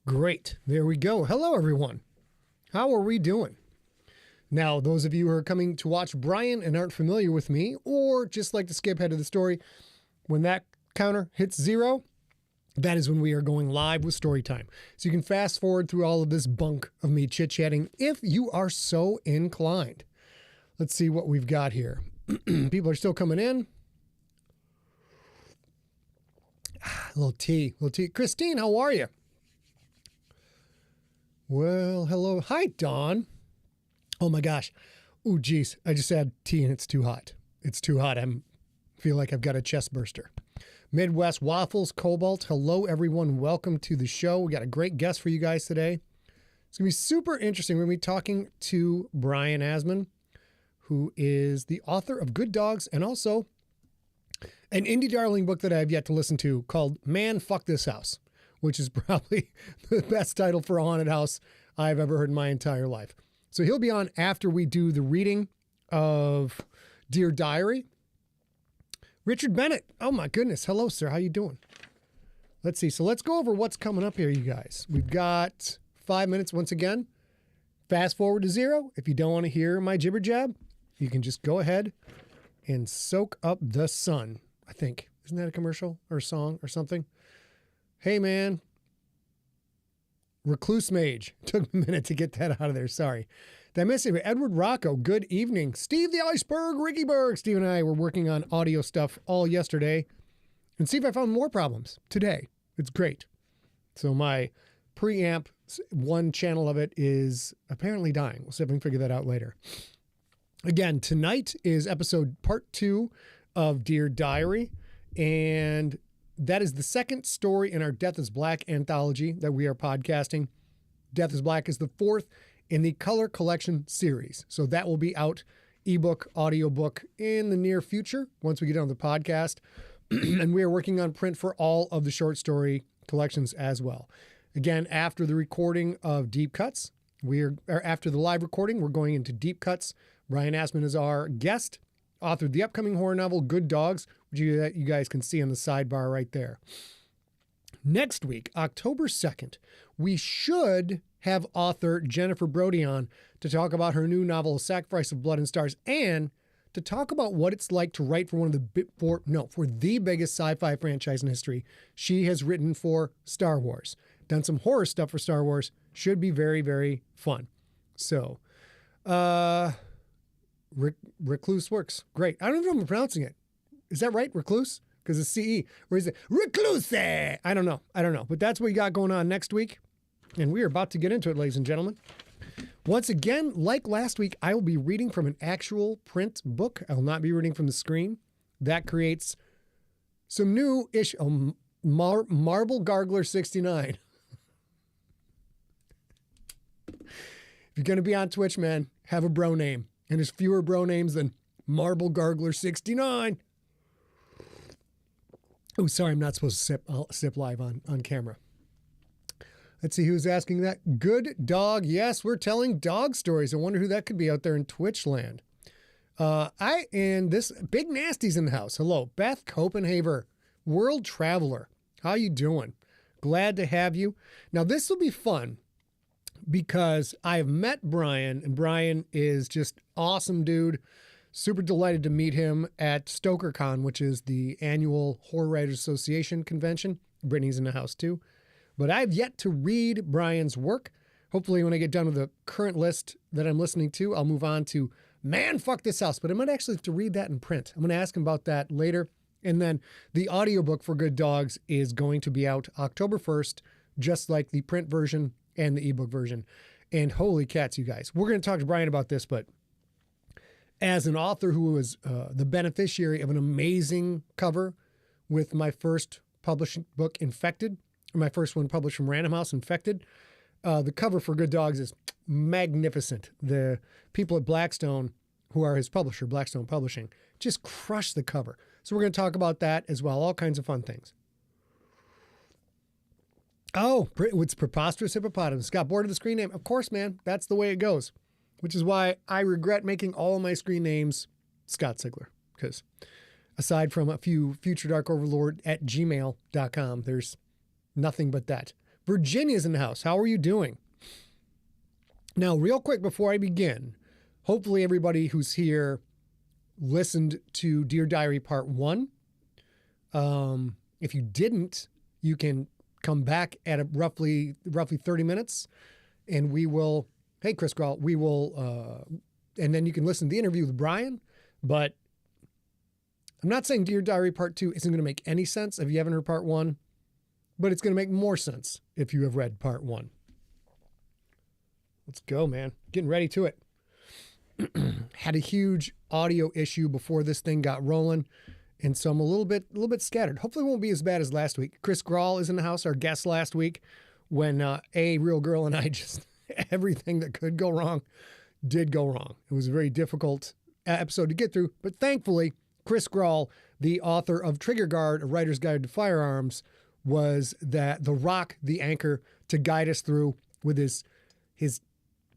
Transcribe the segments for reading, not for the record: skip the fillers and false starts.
Great. There we go. Hello, everyone. How are we doing? Now, those of you who are coming to watch Brian and aren't familiar with me, or just like to skip ahead of the story, when that counter hits 0, that is when we are going live with story time. So you can fast forward through all of this bunk of me chit-chatting if you are so inclined. Let's see what we've got here. People are still coming in. A little tea. Christine, how are you? Well, hello. Hi, Dawn. Oh my gosh. Oh, geez. I just had tea and it's too hot. It's too hot. I feel like I've got a chest burster. Midwest Waffles, Cobalt. Hello, everyone. Welcome to the show. We got a great guest for you guys today. It's going to be super interesting. We're going to be talking to Brian Asman, who is the author of Good Dogs and also an indie darling book that I have yet to listen to called Man, Fuck This House, which is probably the best title for a haunted house I've ever heard in my entire life. So he'll be on after we do the reading of Dear Diary. Richard Bennett. Oh my goodness. Hello, sir. How you doing? Let's see. So let's go over what's coming up here, you guys. We've got 5 minutes once again. Fast forward to 0. If you don't want to hear my jibber jab, you can just go ahead and soak up the sun. I think. Isn't that a commercial or a song or something? Hey, man. Recluse Mage. Took a minute to get that out of there. Sorry. Did I miss it? Edward Rocco. Good evening. Steve the Iceberg. Ricky Berg. Steve and I were working on audio stuff all yesterday. And see if I found more problems today. It's great. So my preamp, one channel of it is apparently dying. We'll see if I can figure that out later. Again, tonight is episode part 2 of Dear Diary. And that is the second story in our Death is Black anthology that we are podcasting. Death is Black is the 4th in the Color Collection series. So that will be out ebook, audiobook in the near future once we get on the podcast. And we are working on print for all of the short story collections as well. Again, after the recording of Deep Cuts, after the live recording, we're going into Deep Cuts. Brian Asman is our guest, authored the upcoming horror novel Good Dogs, which you guys can see on the sidebar right there. Next week, October 2nd, we should have author Jennifer Brody on to talk about her new novel, Sacrifice of Blood and Stars, and to talk about what it's like to write for for the biggest sci-fi franchise in history. She has written for Star Wars, done some horror stuff for Star Wars. Should be very, very fun. So, Recluse works. Great. I don't know if I'm pronouncing it. Is that right? Recluse? Because it's CE. Or is it Recluse? I don't know. But that's what we got going on next week. And we are about to get into it, ladies and gentlemen. Once again, like last week, I will be reading from an actual print book. I will not be reading from the screen. That creates some new issue. Marble Gargler 69. If you're going to be on Twitch, man, have a bro name. And there's fewer bro names than Marble Gargler 69. Oh, sorry, I'm not supposed to sip live on camera. Let's see who's asking that. Good Dog. Yes, we're telling dog stories. I wonder who that could be out there in Twitch land. And this Big Nasty's in the house. Hello, Beth Copenhaver, world traveler. How you doing? Glad to have you. Now, this will be fun because I've met Brian, and Brian is just awesome dude. Super delighted to meet him at StokerCon, which is the annual Horror Writers Association convention. Brittany's in the house too. But I've yet to read Brian's work. Hopefully when I get done with the current list that I'm listening to, I'll move on to Man, Fuck This House. But I might actually have to read that in print. I'm going to ask him about that later. And then the audiobook for Good Dogs is going to be out October 1st, just like the print version and the ebook version. And holy cats, you guys. We're going to talk to Brian about this, but as an author who was the beneficiary of an amazing cover with my first published book, Infected, or my first one published from Random House, Infected, the cover for Good Dogs is magnificent. The people at Blackstone, who are his publisher, Blackstone Publishing, just crushed the cover. So we're going to talk about that as well, all kinds of fun things. Oh, it's Preposterous Hippopotamus. Got bored of the screen name? Of course, man. That's the way it goes. Which is why I regret making all of my screen names Scott Sigler. Because aside from a few Future Dark Overlord at gmail.com, there's nothing but that. Virginia's in the house. How are you doing? Now, real quick before I begin, hopefully everybody who's here listened to Dear Diary Part 1. If you didn't, you can come back at roughly 30 minutes and we will, hey, Chris Grawl, we will, and then you can listen to the interview with Brian. But I'm not saying Dear Diary Part 2 isn't going to make any sense if you haven't heard Part 1, but it's going to make more sense if you have read Part 1. Let's go, man. Getting ready to it. Had a huge audio issue before this thing got rolling, and so I'm a little bit scattered. Hopefully it won't be as bad as last week. Chris Grawl is in the house, our guest last week, when a real girl and I just, everything that could go wrong did go wrong. It was a very difficult episode to get through, but thankfully, Chris Grawl, the author of Trigger Guard, A Writer's Guide to Firearms, was the rock, the anchor to guide us through with his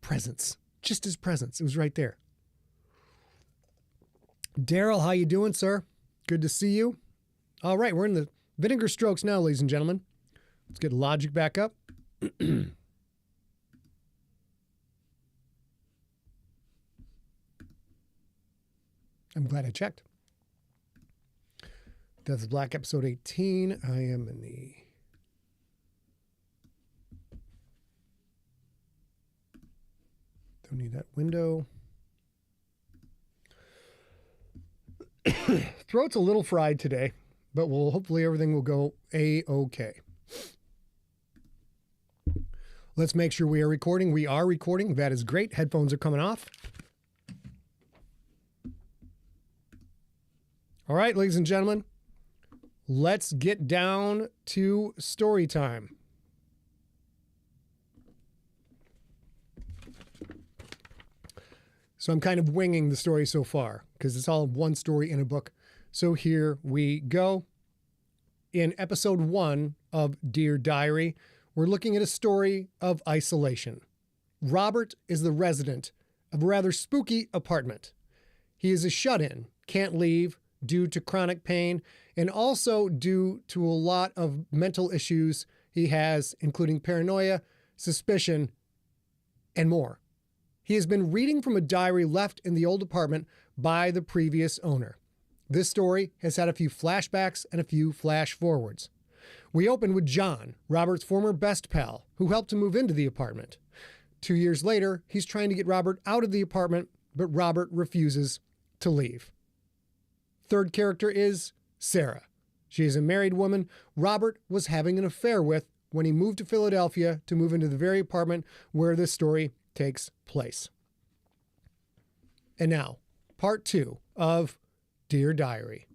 presence. Just his presence. It was right there. Daryl, how you doing, sir? Good to see you. All right, we're in the vinegar strokes now, ladies and gentlemen. Let's get Logic back up. I'm glad I checked. Death is Black, episode 18. I am in the... Don't need that window. Throat's a little fried today, but hopefully everything will go A-okay. Let's make sure we are recording. We are recording. That is great. Headphones are coming off. All right, ladies and gentlemen, let's get down to story time. So I'm kind of winging the story so far because it's all one story in a book. So here we go. In episode 1 of Dear Diary, we're looking at a story of isolation. Robert is the resident of a rather spooky apartment. He is a shut-in, can't leave due to chronic pain, and also due to a lot of mental issues he has, including paranoia, suspicion, and more. He has been reading from a diary left in the old apartment by the previous owner. This story has had a few flashbacks and a few flash forwards. We open with John, Robert's former best pal, who helped him move into the apartment. 2 years later, he's trying to get Robert out of the apartment, but Robert refuses to leave. Third character is Sarah. She is a married woman Robert was having an affair with when he moved to Philadelphia to move into the very apartment where this story takes place. And now, part 2 of Dear Diary.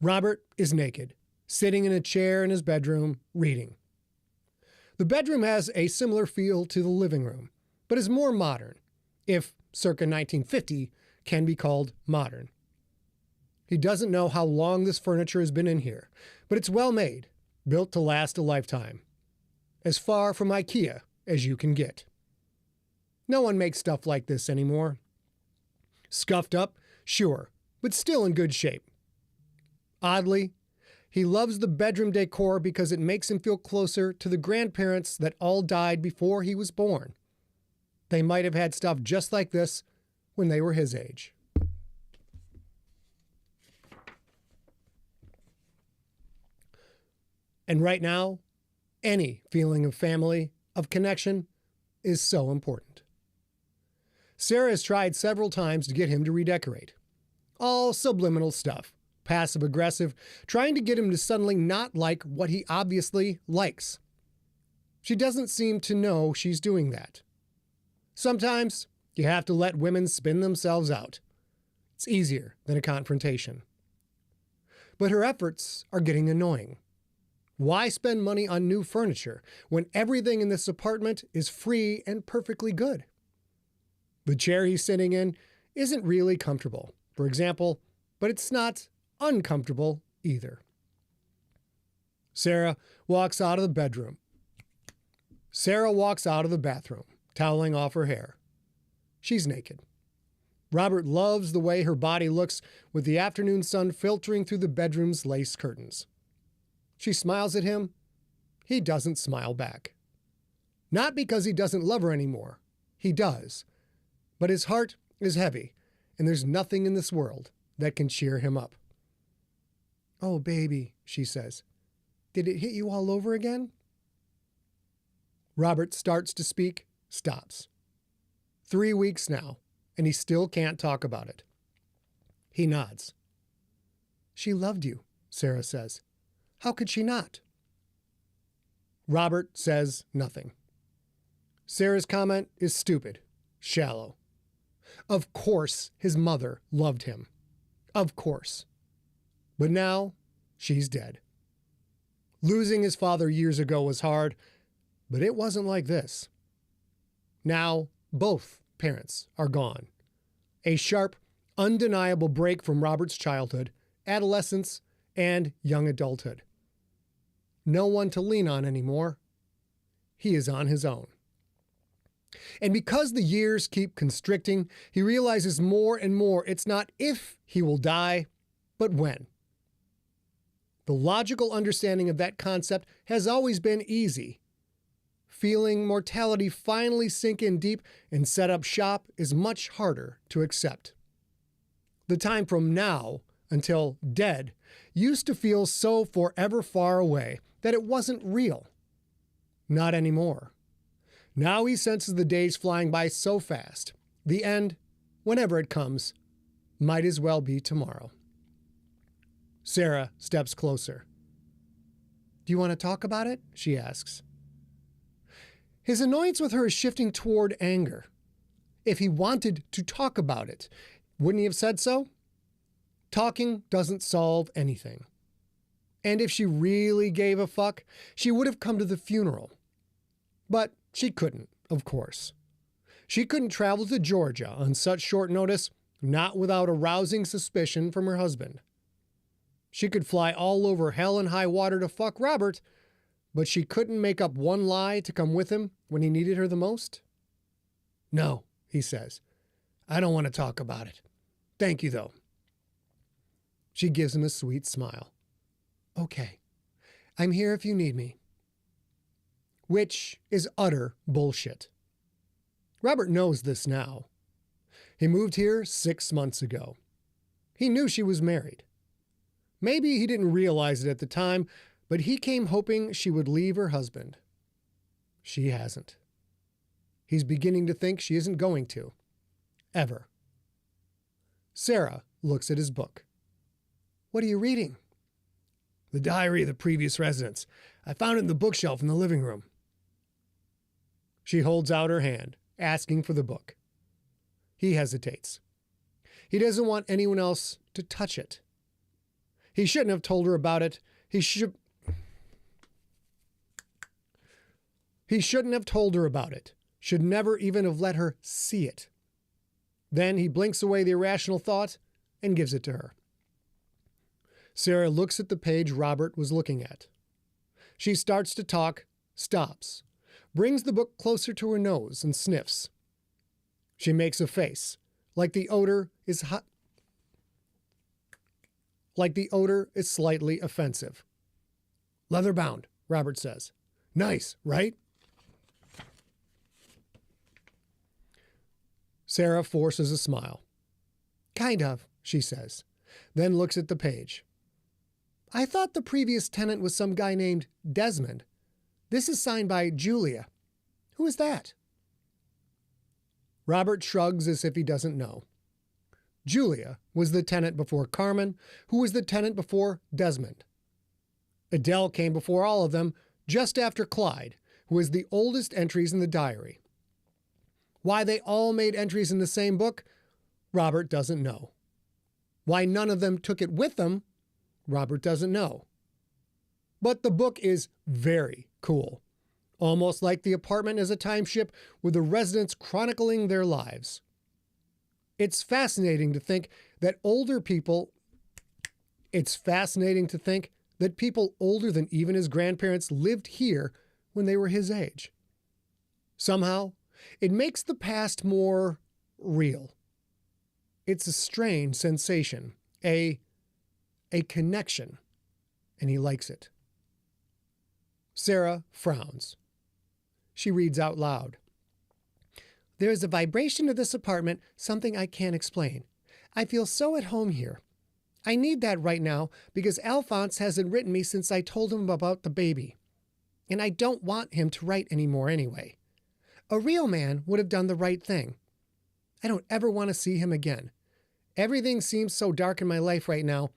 Robert is naked, sitting in a chair in his bedroom, reading. The bedroom has a similar feel to the living room, but is more modern, if circa 1950 can be called modern. He doesn't know how long this furniture has been in here, but it's well made, built to last a lifetime. As far from IKEA as you can get. No one makes stuff like this anymore. Scuffed up, sure, but still in good shape. Oddly, he loves the bedroom decor because it makes him feel closer to the grandparents that all died before he was born. They might have had stuff just like this when they were his age. And right now, any feeling of family, of connection, is so important. Sarah has tried several times to get him to redecorate. All subliminal stuff, passive-aggressive, trying to get him to suddenly not like what he obviously likes. She doesn't seem to know she's doing that. Sometimes you have to let women spin themselves out. It's easier than a confrontation. But her efforts are getting annoying. Why spend money on new furniture when everything in this apartment is free and perfectly good? The chair he's sitting in isn't really comfortable, for example, but it's not uncomfortable either. Sarah walks out of the bedroom. Sarah walks out of the bathroom, toweling off her hair. She's naked. Robert loves the way her body looks with the afternoon sun filtering through the bedroom's lace curtains. She smiles at him. He doesn't smile back. Not because he doesn't love her anymore. He does. But his heart is heavy, and there's nothing in this world that can cheer him up. "Oh, baby," she says. "Did it hit you all over again?" Robert starts to speak, stops. 3 weeks now, and he still can't talk about it. He nods. "She loved you," Sarah says. "How could she not?" Robert says nothing. Sarah's comment is stupid, shallow. Of course his mother loved him. Of course. But now she's dead. Losing his father years ago was hard, but it wasn't like this. Now both parents are gone. A sharp, undeniable break from Robert's childhood, adolescence, and young adulthood. No one to lean on anymore. He is on his own. And because the years keep constricting, he realizes more and more it's not if he will die, but when. The logical understanding of that concept has always been easy. Feeling mortality finally sink in deep and set up shop is much harder to accept. The time from now until dead used to feel so forever far away that it wasn't real. Not anymore. Now he senses the days flying by so fast. The end, whenever it comes, might as well be tomorrow. Sarah steps closer. "Do you want to talk about it?" she asks. His annoyance with her is shifting toward anger. If he wanted to talk about it, wouldn't he have said so? Talking doesn't solve anything. And if she really gave a fuck, she would have come to the funeral. But she couldn't, of course. She couldn't travel to Georgia on such short notice, not without arousing suspicion from her husband. She could fly all over hell and high water to fuck Robert, but she couldn't make up one lie to come with him when he needed her the most? "No," he says. "I don't want to talk about it. Thank you, though." She gives him a sweet smile. "Okay. I'm here if you need me." Which is utter bullshit. Robert knows this now. He moved here 6 months ago. He knew she was married. Maybe he didn't realize it at the time, but he came hoping she would leave her husband. She hasn't. He's beginning to think she isn't going to. Ever. Sarah looks at his book. "What are you reading?" "The diary of the previous residents. I found it in the bookshelf in the living room." She holds out her hand, asking for the book. He hesitates. He doesn't want anyone else to touch it. He shouldn't have told her about it. He shouldn't have told her about it. Should never even have let her see it. Then he blinks away the irrational thought and gives it to her. Sarah looks at the page Robert was looking at. She starts to talk, stops, brings the book closer to her nose and sniffs. She makes a face, like the odor is hot. Like the odor is slightly offensive. "Leather bound," Robert says. "Nice, right?" Sarah forces a smile. "Kind of," she says, then looks at the page. "I thought the previous tenant was some guy named Desmond. This is signed by Julia. Who is that?" Robert shrugs as if he doesn't know. Julia was the tenant before Carmen, who was the tenant before Desmond. Adele came before all of them, just after Clyde, who was the oldest entries in the diary. Why they all made entries in the same book, Robert doesn't know. Why none of them took it with them, Robert doesn't know. But the book is very cool. Almost like the apartment is a timeship with the residents chronicling their lives. It's fascinating to think that people older than even his grandparents lived here when they were his age. Somehow, it makes the past more real. It's a strange sensation, a connection, and he likes it. Sarah frowns. She reads out loud. There is a vibration of this apartment, something I can't explain. I feel so at home here. I need that right now because Alphonse hasn't written me since I told him about the baby. And I don't want him to write anymore anyway. A real man would have done the right thing. I don't ever want to see him again. Everything seems so dark in my life right now.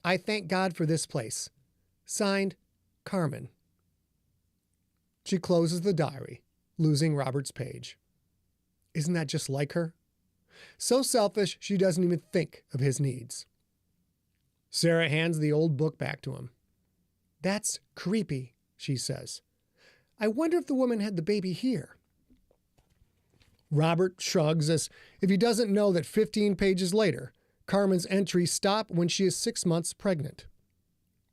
I thank God for this place. Signed, Carmen. She closes the diary, losing Robert's page. Isn't that just like her? So selfish, she doesn't even think of his needs. Sarah hands the old book back to him. That's creepy, she says. I wonder if the woman had the baby here. Robert shrugs as if he doesn't know that 15 pages later, Carmen's entries stop when she is 6 months pregnant.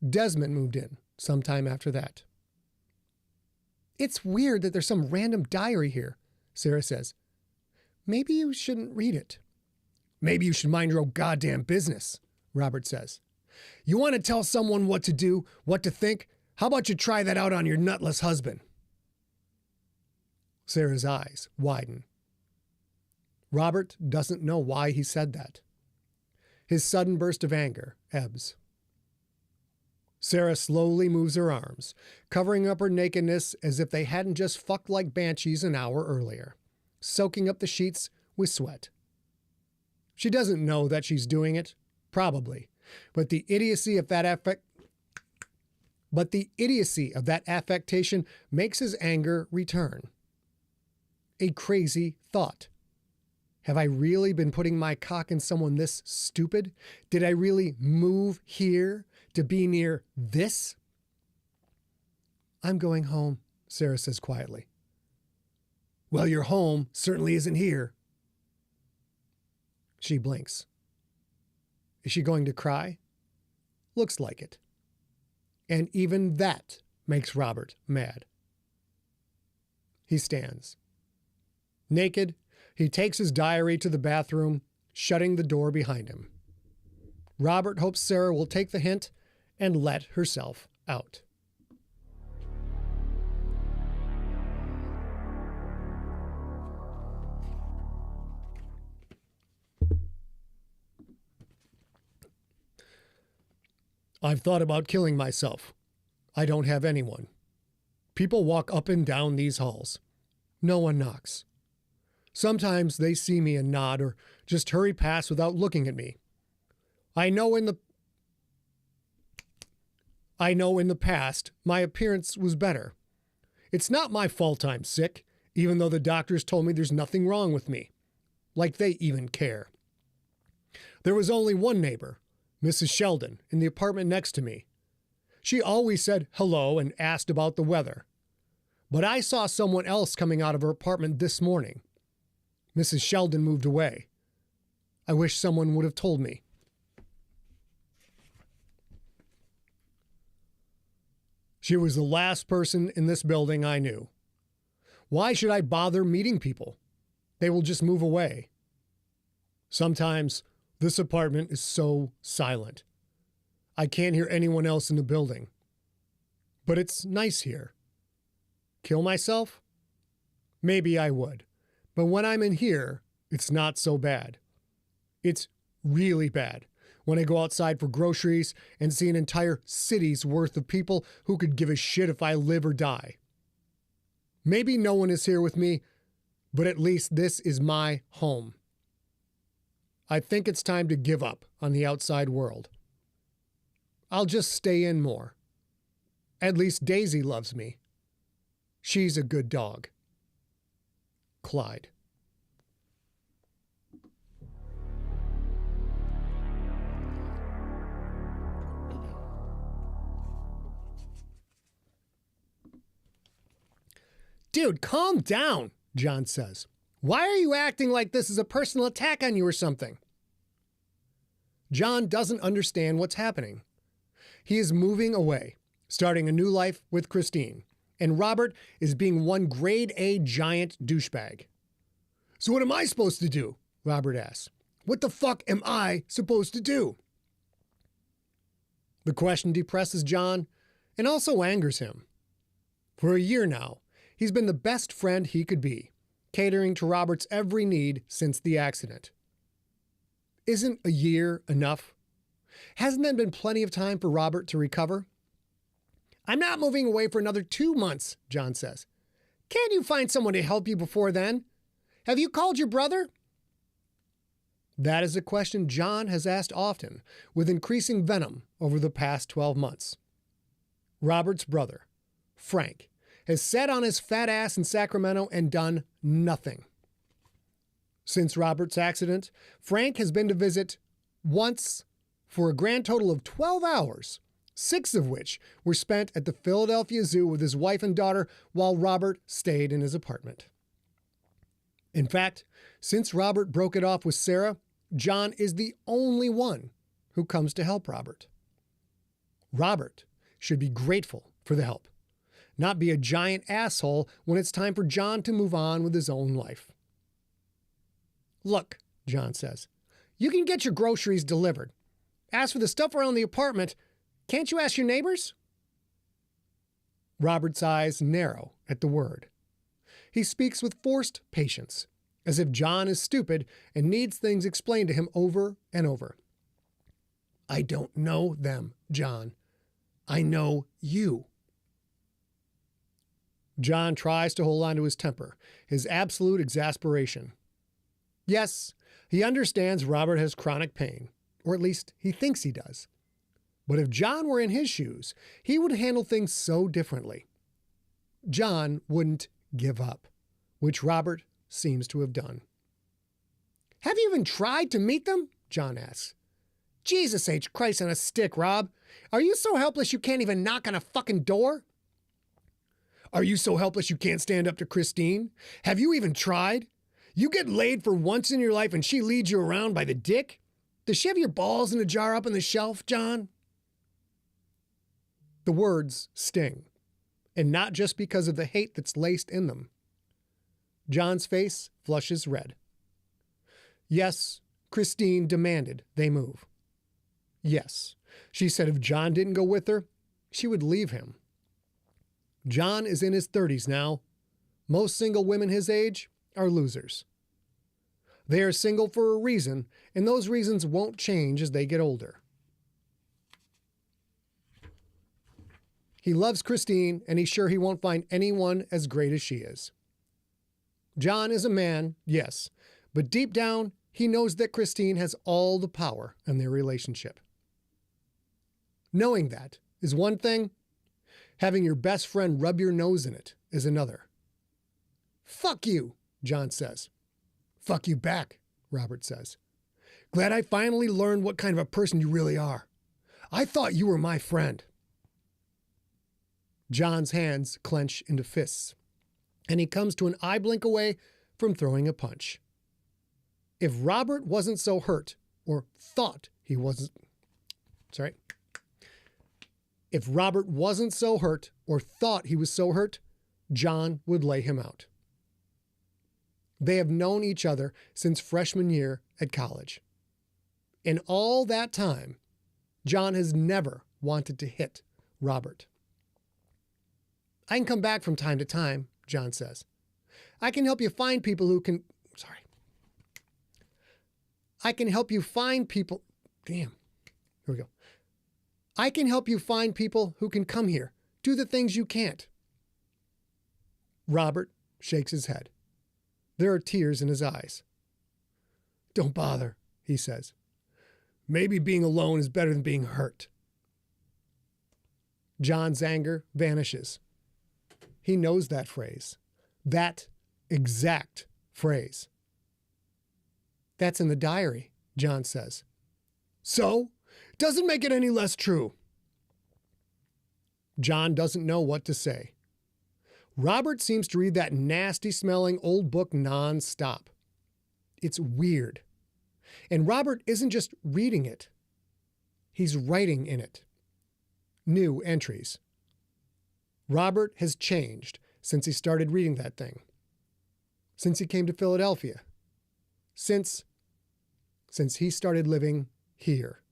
Desmond moved in sometime after that. It's weird that there's some random diary here, Sarah says. Maybe you shouldn't read it. Maybe you should mind your own goddamn business, Robert says. You want to tell someone what to do, what to think? How about you try that out on your nutless husband? Sarah's eyes widen. Robert doesn't know why he said that. His sudden burst of anger ebbs. Sarah slowly moves her arms, covering up her nakedness as if they hadn't just fucked like banshees an hour earlier, soaking up the sheets with sweat. She doesn't know that she's doing it, probably, but the idiocy of that affectation makes his anger return. A crazy thought. Have I really been putting my cock in someone this stupid? Did I really move here to be near this? I'm going home, Sarah says quietly. Well, your home certainly isn't here. She blinks. Is she going to cry? Looks like it. And even that makes Robert mad. He stands. Naked, he takes his diary to the bathroom, shutting the door behind him. Robert hopes Sarah will take the hint and let herself out. I've thought about killing myself. I don't have anyone. People walk up and down these halls. No one knocks. Sometimes they see me and nod or just hurry past without looking at me. I know in the past my appearance was better. It's not my fault I'm sick, even though the doctors told me there's nothing wrong with me. Like they even care. There was only one neighbor, Mrs. Sheldon, in the apartment next to me. She always said hello and asked about the weather. But I saw someone else coming out of her apartment this morning. Mrs. Sheldon moved away. I wish someone would have told me. She was the last person in this building I knew. Why should I bother meeting people? They will just move away. Sometimes this apartment is so silent. I can't hear anyone else in the building. But it's nice here. Kill myself? Maybe I would. But when I'm in here, it's not so bad. It's really bad when I go outside for groceries and see an entire city's worth of people who could give a shit if I live or die. Maybe no one is here with me, but at least this is my home. I think it's time to give up on the outside world. I'll just stay in more. At least Daisy loves me. She's a good dog. Clyde. Dude, calm down, John says. Why are you acting like this is a personal attack on you or something? John doesn't understand what's happening. He is moving away, starting a new life with Christine, and Robert is being one grade A giant douchebag. So what am I supposed to do? Robert asks. What the fuck am I supposed to do? The question depresses John and also angers him. For a year now, he's been the best friend he could be, catering to Robert's every need since the accident. Isn't a year enough? Hasn't there been plenty of time for Robert to recover? I'm not moving away for another 2 months, John says. Can't you find someone to help you before then? Have you called your brother? That is a question John has asked often, with increasing venom over the past 12 months. Robert's brother, Frank, has sat on his fat ass in Sacramento and done nothing. Since Robert's accident, Frank has been to visit once for a grand total of 12 hours, 6 of which were spent at the Philadelphia Zoo with his wife and daughter while Robert stayed in his apartment. In fact, since Robert broke it off with Sarah, John is the only one who comes to help Robert. Robert should be grateful for the help, not be a giant asshole when it's time for John to move on with his own life. Look, John says, you can get your groceries delivered. As for the stuff around the apartment, can't you ask your neighbors? Robert's eyes narrow at the word. He speaks with forced patience, as if John is stupid and needs things explained to him over and over. I don't know them, John. I know you. John tries to hold on to his temper, his absolute exasperation. Yes, he understands Robert has chronic pain, or at least he thinks he does. But if John were in his shoes, he would handle things so differently. John wouldn't give up, which Robert seems to have done. Have you even tried to meet them? John asks. Jesus H. Christ on a stick, Rob. Are you so helpless you can't even knock on a fucking door? Are you so helpless you can't stand up to Christine? Have you even tried? You get laid for once in your life and she leads you around by the dick? Does she have your balls in a jar up on the shelf, John? The words sting, and not just because of the hate that's laced in them. John's face flushes red. Yes, Christine demanded they move. Yes, she said if John didn't go with her, she would leave him. John is in his 30s now. Most single women his age are losers. They are single for a reason, and those reasons won't change as they get older. He loves Christine, and he's sure he won't find anyone as great as she is. John is a man, yes, but deep down, he knows that Christine has all the power in their relationship. Knowing that is one thing. Having your best friend rub your nose in it is another. Fuck you, John says. Fuck you back, Robert says. Glad I finally learned what kind of a person you really are. I thought you were my friend. John's hands clench into fists, and he comes to an eye blink away from throwing a punch. If Robert wasn't so hurt, or thought he wasn't, If Robert wasn't so hurt, or thought he was so hurt, John would lay him out. They have known each other since freshman year at college. In all that time, John has never wanted to hit Robert. I can come back from time to time, John says. I can help you find people who can... I can help you find people... Here we go. I can help you find people who can come here, do the things you can't. Robert shakes his head. There are tears in his eyes. Don't bother, he says. Maybe being alone is better than being hurt. John's anger vanishes. He knows that phrase. That exact phrase. That's in the diary, John says. So? Doesn't make it any less true. John doesn't know what to say. Robert seems to read that nasty-smelling old book nonstop. It's weird. And Robert isn't just reading it. He's writing in it. New entries. Robert has changed since he started reading that thing. Since he came to Philadelphia. Since since he started living here.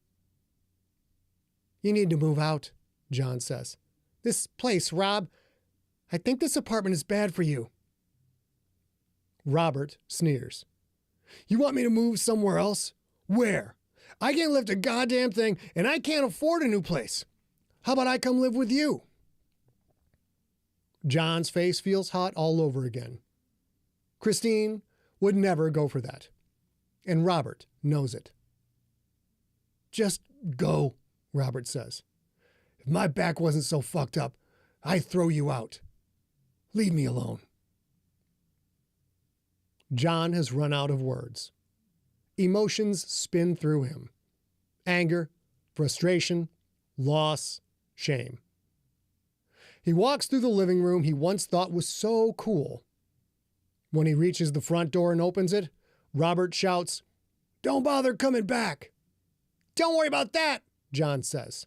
You need to move out, John says. This place, Rob, I think this apartment is bad for you. Robert sneers. You want me to move somewhere else? Where? I can't lift a goddamn thing, and I can't afford a new place. How about I come live with you? John's face feels hot all over again. Christine would never go for that. And Robert knows it. Just go, Robert says. If my back wasn't so fucked up, I'd throw you out. Leave me alone. John has run out of words. Emotions spin through him. Anger, frustration, loss, shame. He walks through the living room he once thought was so cool. When he reaches the front door and opens it, Robert shouts, Don't bother coming back. Don't worry about that, John says.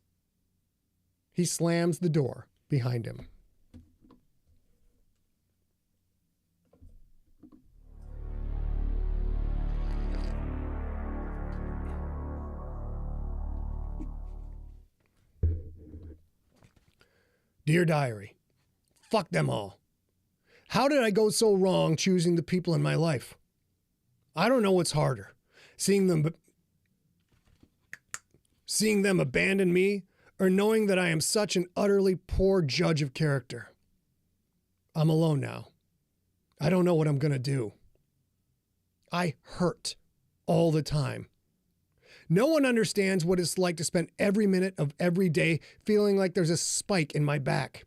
He slams the door behind him. Dear Diary, fuck them all. How did I go so wrong choosing the people in my life? I don't know what's harder, seeing them abandon me or knowing that I am such an utterly poor judge of character. I'm alone now. I don't know what I'm going to do. I hurt all the time. No one understands what it's like to spend every minute of every day feeling like there's a spike in my back.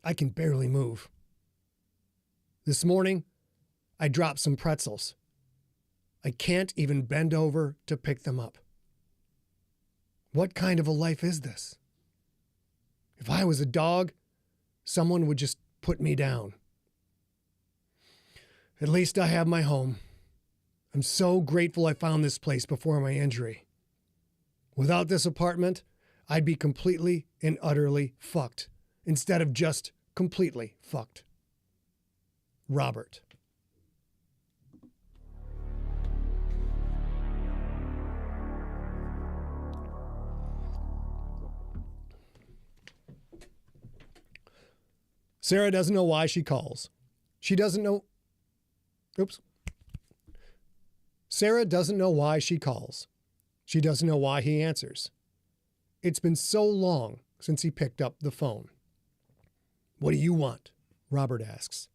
I can barely move. This morning, I dropped some pretzels. I can't even bend over to pick them up. What kind of a life is this? If I was a dog, someone would just put me down. At least I have my home. I'm so grateful I found this place before my injury. Without this apartment, I'd be completely and utterly fucked, instead of just completely fucked. Robert. Sarah doesn't know why she calls. Sarah doesn't know why she calls. She doesn't know why he answers. It's been so long since he picked up the phone. What do you want? Robert asks.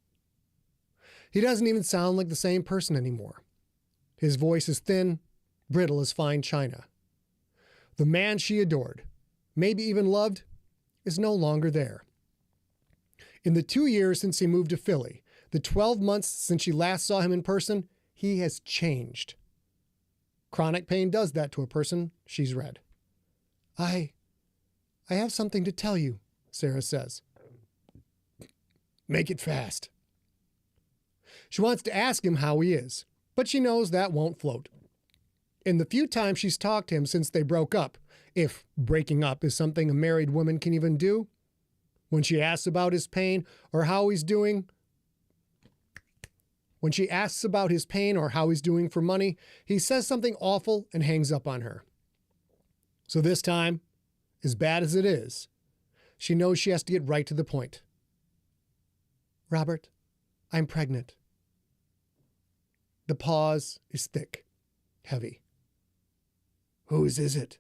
He doesn't even sound like the same person anymore. His voice is thin, brittle as fine china. The man she adored, maybe even loved, is no longer there. In the 2 years since he moved to Philly, the 12 months since she last saw him in person, he has changed. Chronic pain does that to a person she's read. I have something to tell you, Sarah says. Make it fast. She wants to ask him how he is, but she knows that won't float. In the few times she's talked to him since they broke up, if breaking up is something a married woman can even do, when she asks about his pain or how he's doing, for money, he says something awful and hangs up on her. So this time, as bad as it is, she knows she has to get right to the point. Robert, I'm pregnant. The pause is thick, heavy. Whose is it?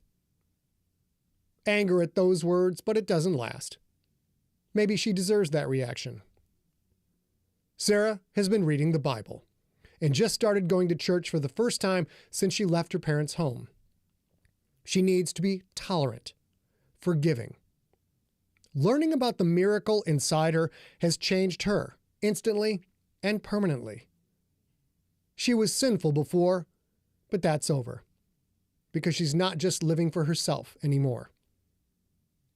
Anger at those words, but it doesn't last. Maybe she deserves that reaction. Sarah has been reading the Bible and just started going to church for the first time since she left her parents' home. She needs to be tolerant, forgiving. Learning about the miracle inside her has changed her instantly and permanently. She was sinful before, but that's over because she's not just living for herself anymore.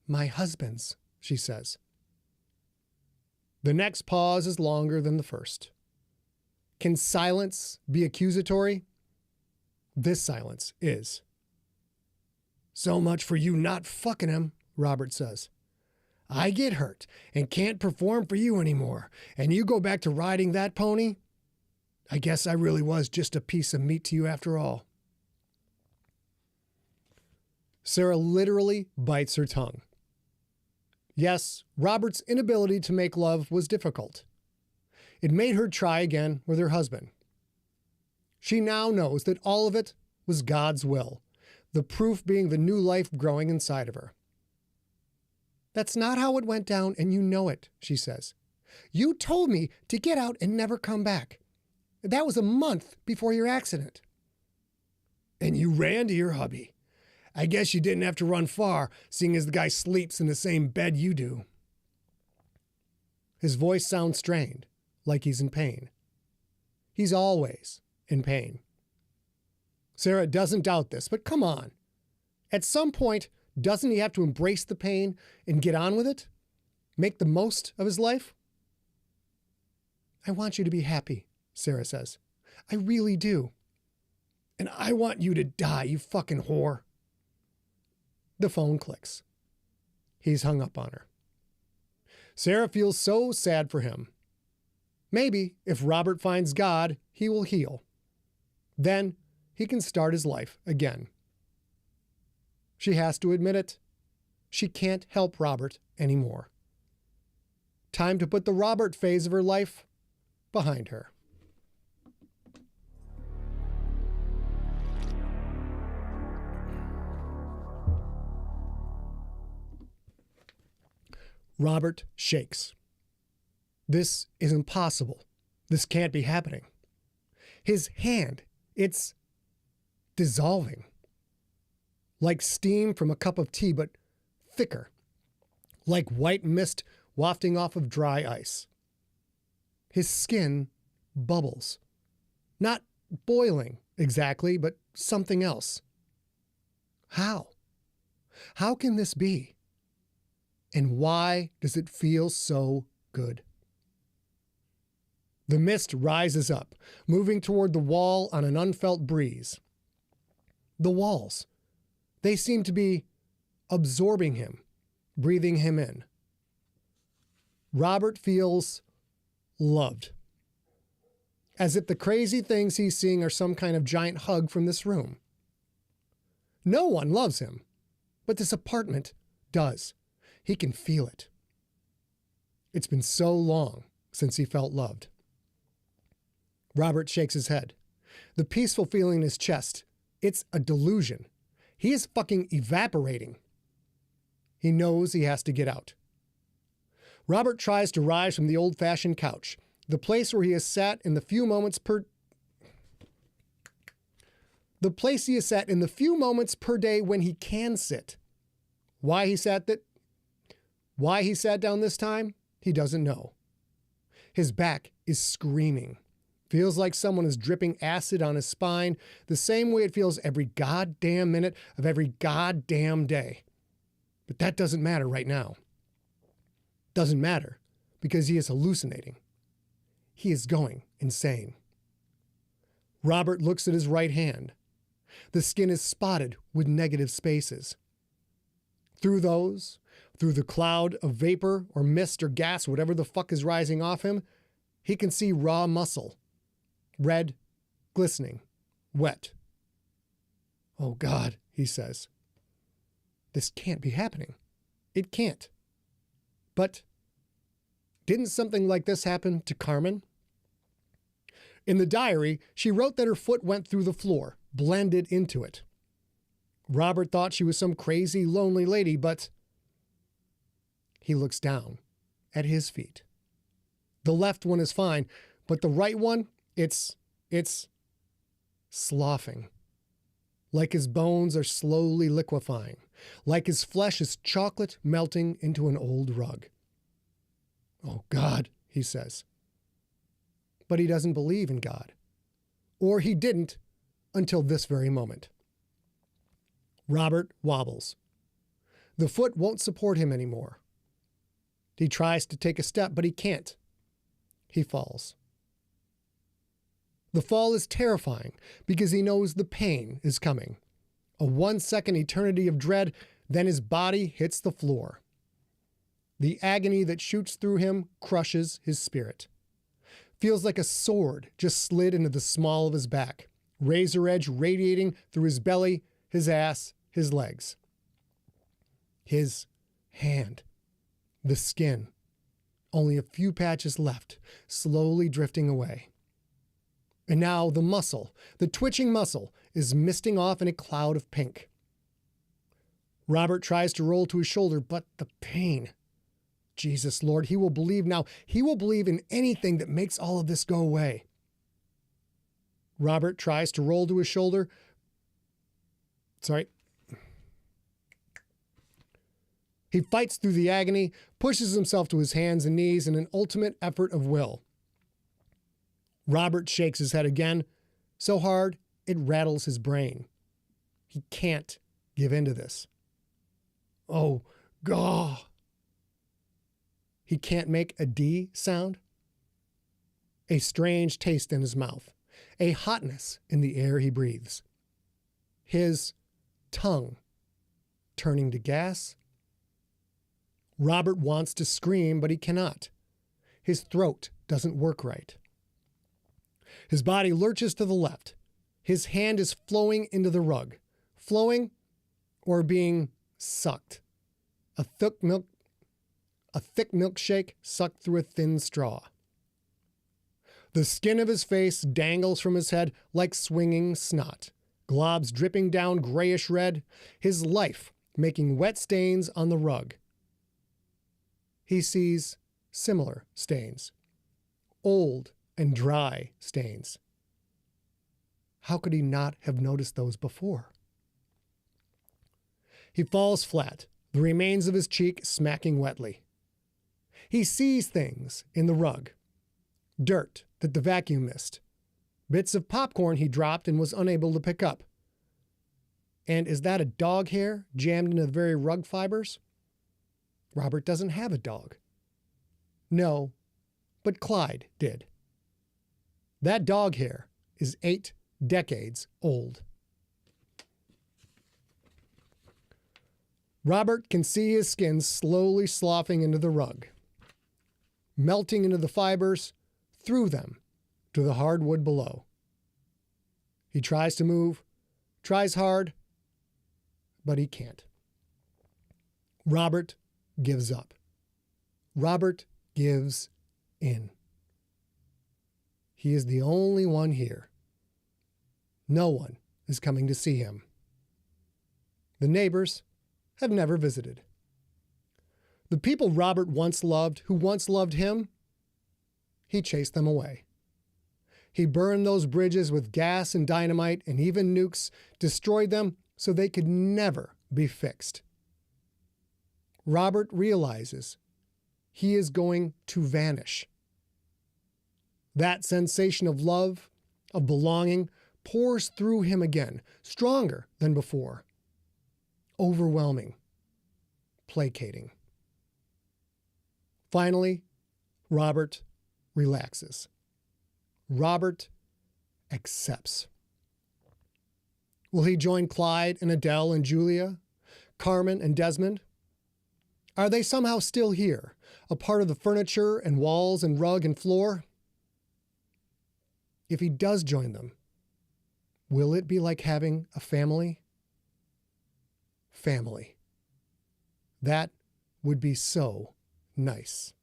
My husband's, she says. The next pause is longer than the first. Can silence be accusatory? This silence is. So much for you not fucking him, Robert says. I get hurt and can't perform for you anymore, and you go back to riding that pony? I guess I really was just a piece of meat to you after all. Sarah literally bites her tongue. Yes, Robert's inability to make love was difficult. It made her try again with her husband. She now knows that all of it was God's will, the proof being the new life growing inside of her. That's not how it went down, and you know it, she says. You told me to get out and never come back. That was a month before your accident. And you ran to your hubby. I guess you didn't have to run far, seeing as the guy sleeps in the same bed you do. His voice sounds strained, like he's in pain. He's always in pain. Sarah doesn't doubt this, but come on. At some point, doesn't he have to embrace the pain and get on with it? Make the most of his life? I want you to be happy, Sarah says. I really do. And I want you to die, you fucking whore. The phone clicks. He's hung up on her. Sarah feels so sad for him. Maybe if Robert finds God, he will heal. Then he can start his life again. She has to admit it. She can't help Robert anymore. Time to put the Robert phase of her life behind her. Robert shakes. This is impossible. This can't be happening. His hand, it's dissolving. Like steam from a cup of tea, but thicker. Like white mist wafting off of dry ice. His skin bubbles. Not boiling exactly, but something else. How? How can this be? And why does it feel so good? The mist rises up, moving toward the wall on an unfelt breeze. The walls, they seem to be absorbing him, breathing him in. Robert feels loved. As if the crazy things he's seeing are some kind of giant hug from this room. No one loves him, but this apartment does. He can feel it. It's been so long since he felt loved. Robert shakes his head. The peaceful feeling in his chest, it's a delusion. He is fucking evaporating. He knows he has to get out. Robert tries to rise from the old-fashioned couch, the place where he has sat in the few moments per day when he can sit. Why he sat down this time, he doesn't know. His back is screaming. Feels like someone is dripping acid on his spine, the same way it feels every goddamn minute of every goddamn day. But that doesn't matter right now. Doesn't matter because he is hallucinating. He is going insane. Robert looks at his right hand. The skin is spotted with negative spaces. Through the cloud of vapor or mist or gas, whatever the fuck is rising off him, he can see raw muscle. Red, glistening, wet. Oh God, he says. This can't be happening. It can't. But didn't something like this happen to Carmen? In the diary, she wrote that her foot went through the floor, blended into it. Robert thought she was some crazy, lonely lady, but he looks down at his feet. The left one is fine, but the right one, it's sloughing. Like his bones are slowly liquefying. Like his flesh is chocolate melting into an old rug. Oh God, he says. But he doesn't believe in God. Or he didn't until this very moment. Robert wobbles. The foot won't support him anymore. He tries to take a step, but he can't. He falls. The fall is terrifying because he knows the pain is coming. A 1-second eternity of dread, then his body hits the floor. The agony that shoots through him crushes his spirit. Feels like a sword just slid into the small of his back, razor edge radiating through his belly, his ass, his legs. His hand, the skin, only a few patches left, slowly drifting away. And now the muscle, the twitching muscle, is misting off in a cloud of pink. Robert tries to roll to his shoulder, but the pain. Jesus, Lord, he will believe now. He will believe in anything that makes all of this go away. Robert tries to roll to his shoulder. He fights through the agony, pushes himself to his hands and knees in an ultimate effort of will. Robert shakes his head again, so hard it rattles his brain. He can't give in to this. Oh, God. He can't make a D sound. A strange taste in his mouth, a hotness in the air he breathes. His tongue turning to gas. Robert wants to scream, but he cannot. His throat doesn't work right. His body lurches to the left. His hand is flowing into the rug. Flowing or being sucked. A thick milkshake sucked through a thin straw. The skin of his face dangles from his head like swinging snot. Globs dripping down grayish red. His life making wet stains on the rug. He sees similar stains. Old and dry stains. How could he not have noticed those before? He falls flat, the remains of his cheek smacking wetly. He sees things in the rug. Dirt that the vacuum missed. Bits of popcorn he dropped and was unable to pick up. And is that a dog hair jammed into the very rug fibers? Robert doesn't have a dog. No, but Clyde did. That dog hair is 8 decades old. Robert can see his skin slowly sloughing into the rug, melting into the fibers, through them, to the hardwood below. He tries to move, tries hard, but he can't. Robert gives up. Robert gives in. He is the only one here. No one is coming to see him. The neighbors have never visited. The people Robert once loved, who once loved him, he chased them away. He burned those bridges with gas and dynamite and even nukes, destroyed them so they could never be fixed. Robert realizes he is going to vanish. That sensation of love, of belonging, pours through him again, stronger than before. Overwhelming, placating. Finally, Robert relaxes. Robert accepts. Will he join Clyde and Adele and Julia, Carmen and Desmond? Are they somehow still here, a part of the furniture and walls and rug and floor? If he does join them, will it be like having a family? Family. That would be so nice.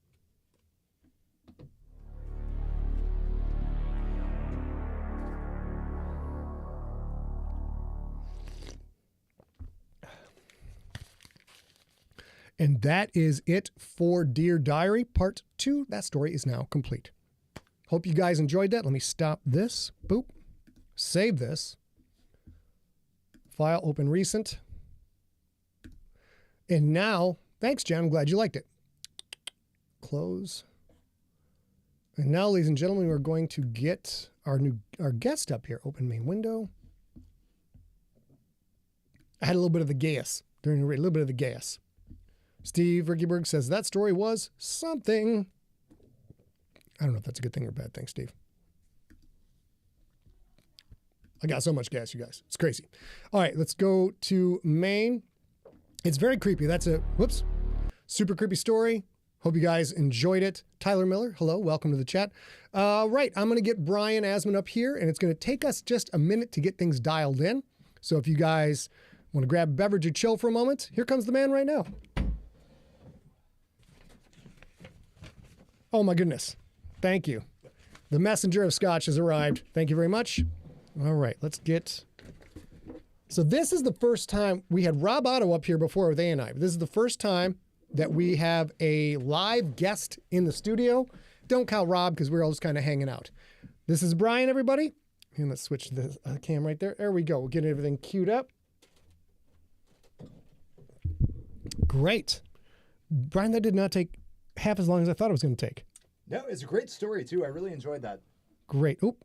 And that is it for Dear Diary Part 2. That story is now complete. Hope you guys enjoyed that. Let me stop this. Boop. Save this. File open recent. And now, thanks, Jen. I'm glad you liked it. Close. And now, ladies and gentlemen, we're going to get our guest up here. Open main window. I had a little bit of the gas during the read, a little bit of the gas. Steve Rickyberg says that story was something. I don't know if that's a good thing or a bad thing, Steve. I got so much gas, you guys. It's crazy. All right, let's go to main. It's very creepy. That's a, whoops, super creepy story. Hope you guys enjoyed it. Tyler Miller, hello, welcome to the chat. Right, I'm going to get Brian Asman up here, and it's going to take us just a minute to get things dialed in. So if you guys Want to grab a beverage or chill for a moment? Here comes the man right now. Oh my goodness. Thank you. The messenger of scotch has arrived. Thank you very much. All right, let's get... So this is the first time we had Rob Otto up here before with A&I. This is the first time that we have a live guest in the studio. Don't count Rob because we're all just kind of hanging out. This is Brian, everybody. And let's switch the cam right there. There we go. We'll get everything queued up. Great. Brian, that did not take half as long as I thought it was going to take. No, it's a great story, too. I really enjoyed that. Great. Oop.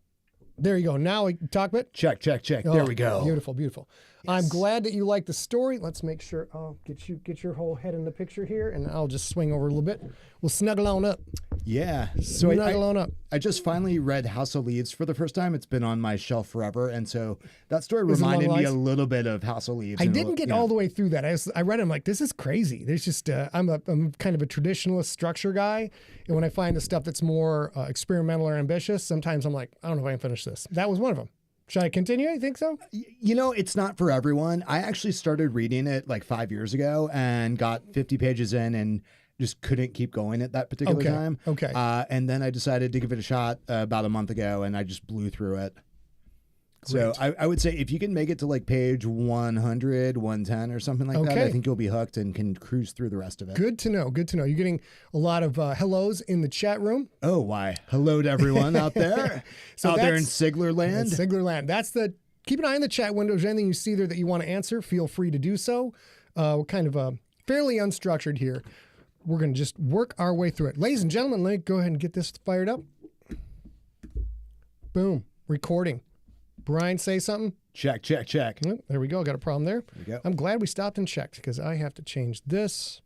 There you go. Now we talk about Check. Oh, there we go. Beautiful, beautiful. Yes. I'm glad that you like the story. Let's make sure I'll get your whole head in the picture here, and I'll just swing over a little bit. We'll snuggle on up. Yeah. So snuggle on up. I just finally read House of Leaves for the first time. It's been on my shelf forever, and so that story reminded me a little bit of House of Leaves. I didn't get all the way through that. I read it. I'm like, this is crazy. There's just I'm kind of a traditionalist structure guy, and when I find the stuff that's more experimental or ambitious, sometimes I'm like, I don't know if I can finish this. That was one of them. Should I continue? You think so? You know, it's not for everyone. I actually started reading it like 5 years ago and got 50 pages in and just couldn't keep going at that particular time. Okay. And then I decided to give it a shot about a month ago, and I just blew through it. Great. So I would say if you can make it to like page 100, 110 or something like that, I think you'll be hooked and can cruise through the rest of it. Good to know. Good to know. You're getting a lot of hellos in the chat room. Oh, why? Hello to everyone out there. Out there in Sigler land. Sigler land. Keep an eye on the chat window. If there's anything you see there that you want to answer, feel free to do so. We're kind of fairly unstructured here. We're going to just work our way through it. Ladies and gentlemen, let me go ahead and get this fired up. Boom. Recording. Brian, say something? Check. Oh, there we go. Got a problem there. There we go. I'm glad we stopped and checked because I have to change this.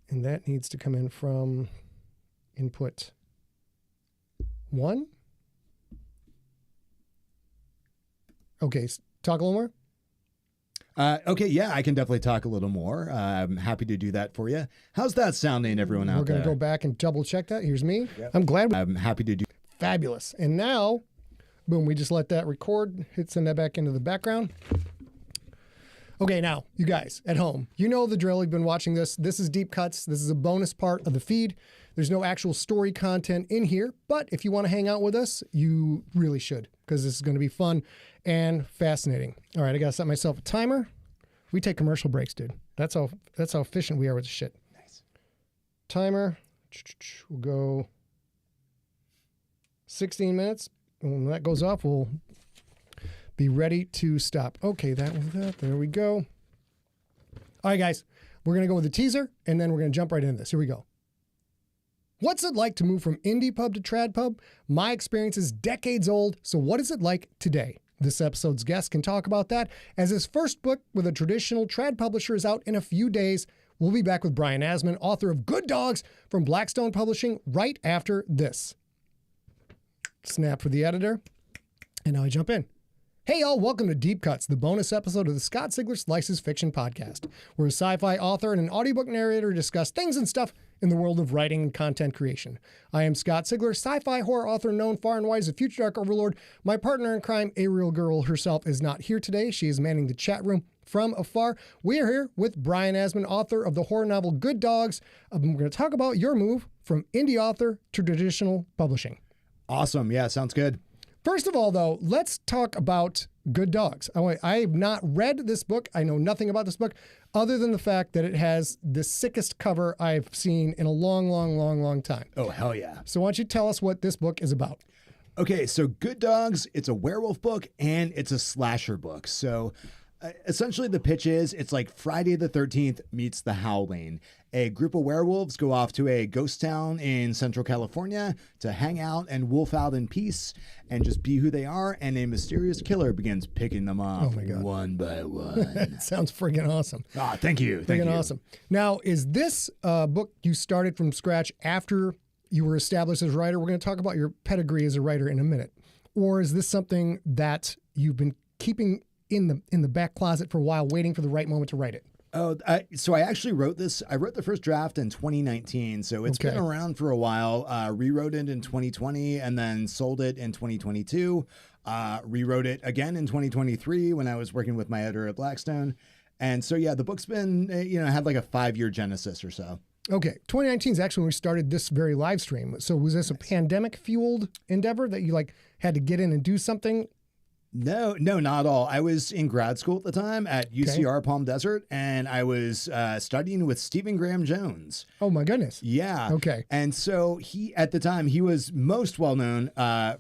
And that needs to come in from input 1. Okay, talk a little more. Okay, yeah, I can definitely talk a little more. I'm happy to do that for you. How's that sounding, everyone out there? We're going to go back and double check that. Here's me. Yep. I'm glad. I'm happy to do. Fabulous. And now, boom, we just let that record. Send that back into the background. Okay, now, you guys at home, you know the drill. You've been watching this. This is Deep Cuts. This is a bonus part of the feed. There's no actual story content in here, but if you want to hang out with us, you really should, because this is going to be fun and fascinating. All right, I got to set myself a timer. We take commercial breaks, dude. That's how efficient we are with the shit. Nice. Timer. We'll go 16 minutes. When that goes off, we'll be ready to stop. Okay, that was that. There we go. All right, guys. We're going to go with the teaser, and then we're going to jump right into this. Here we go. What's it like to move from indie pub to trad pub? My experience is decades old, so what is it like today? This episode's guest can talk about that, as his first book with a traditional trad publisher is out in a few days. We'll be back with Brian Asman, author of Good Dogs from Blackstone Publishing, right after this. Snap for the editor, and now I jump in. Hey y'all, welcome to Deep Cuts, the bonus episode of the Scott Sigler Slices Fiction Podcast, where a sci-fi author and an audiobook narrator discuss things and stuff in the world of writing and content creation. I am Scott Sigler, sci-fi horror author known far and wide as a future dark overlord. My partner in crime, Ariel Girl herself, is not here today. She is manning the chat room from afar. We are here with Brian Asman, author of the horror novel Good Dogs. We're going to talk about your move from indie author to traditional publishing. Awesome. Yeah, sounds good. First of all, though, let's talk about Good Dogs. I have not read this book. I know nothing about this book other than the fact that it has the sickest cover I've seen in a long time. Oh, hell yeah. So why don't you tell us what this book is about? Okay, so Good Dogs, it's a werewolf book and it's a slasher book. So essentially the pitch is it's like Friday the 13th meets The Howling. A group of werewolves go off to a ghost town in Central California to hang out and wolf out in peace and just be who they are. And a mysterious killer begins picking them off one by one. Sounds friggin' awesome. Ah, thank you. Friggin' awesome. Now, is this book you started from scratch after you were established as a writer? We're going to talk about your pedigree as a writer in a minute. Or is this something that you've been keeping in the back closet for a while, waiting for the right moment to write it? Oh, so I actually wrote this. I wrote the first draft in 2019, so it's been around for a while. Rewrote it in 2020 and then sold it in 2022. Rewrote it again in 2023 when I was working with my editor at Blackstone. And so, yeah, the book's been, had like a 5-year genesis or so. Okay. 2019 is actually when we started this very live stream. So was this a pandemic fueled endeavor that you like had to get in and do something? No, not at all. I was in grad school at the time at UCR Palm Desert, and I was studying with Stephen Graham Jones. Oh, my goodness. Yeah. Okay. And so at the time, he was most well known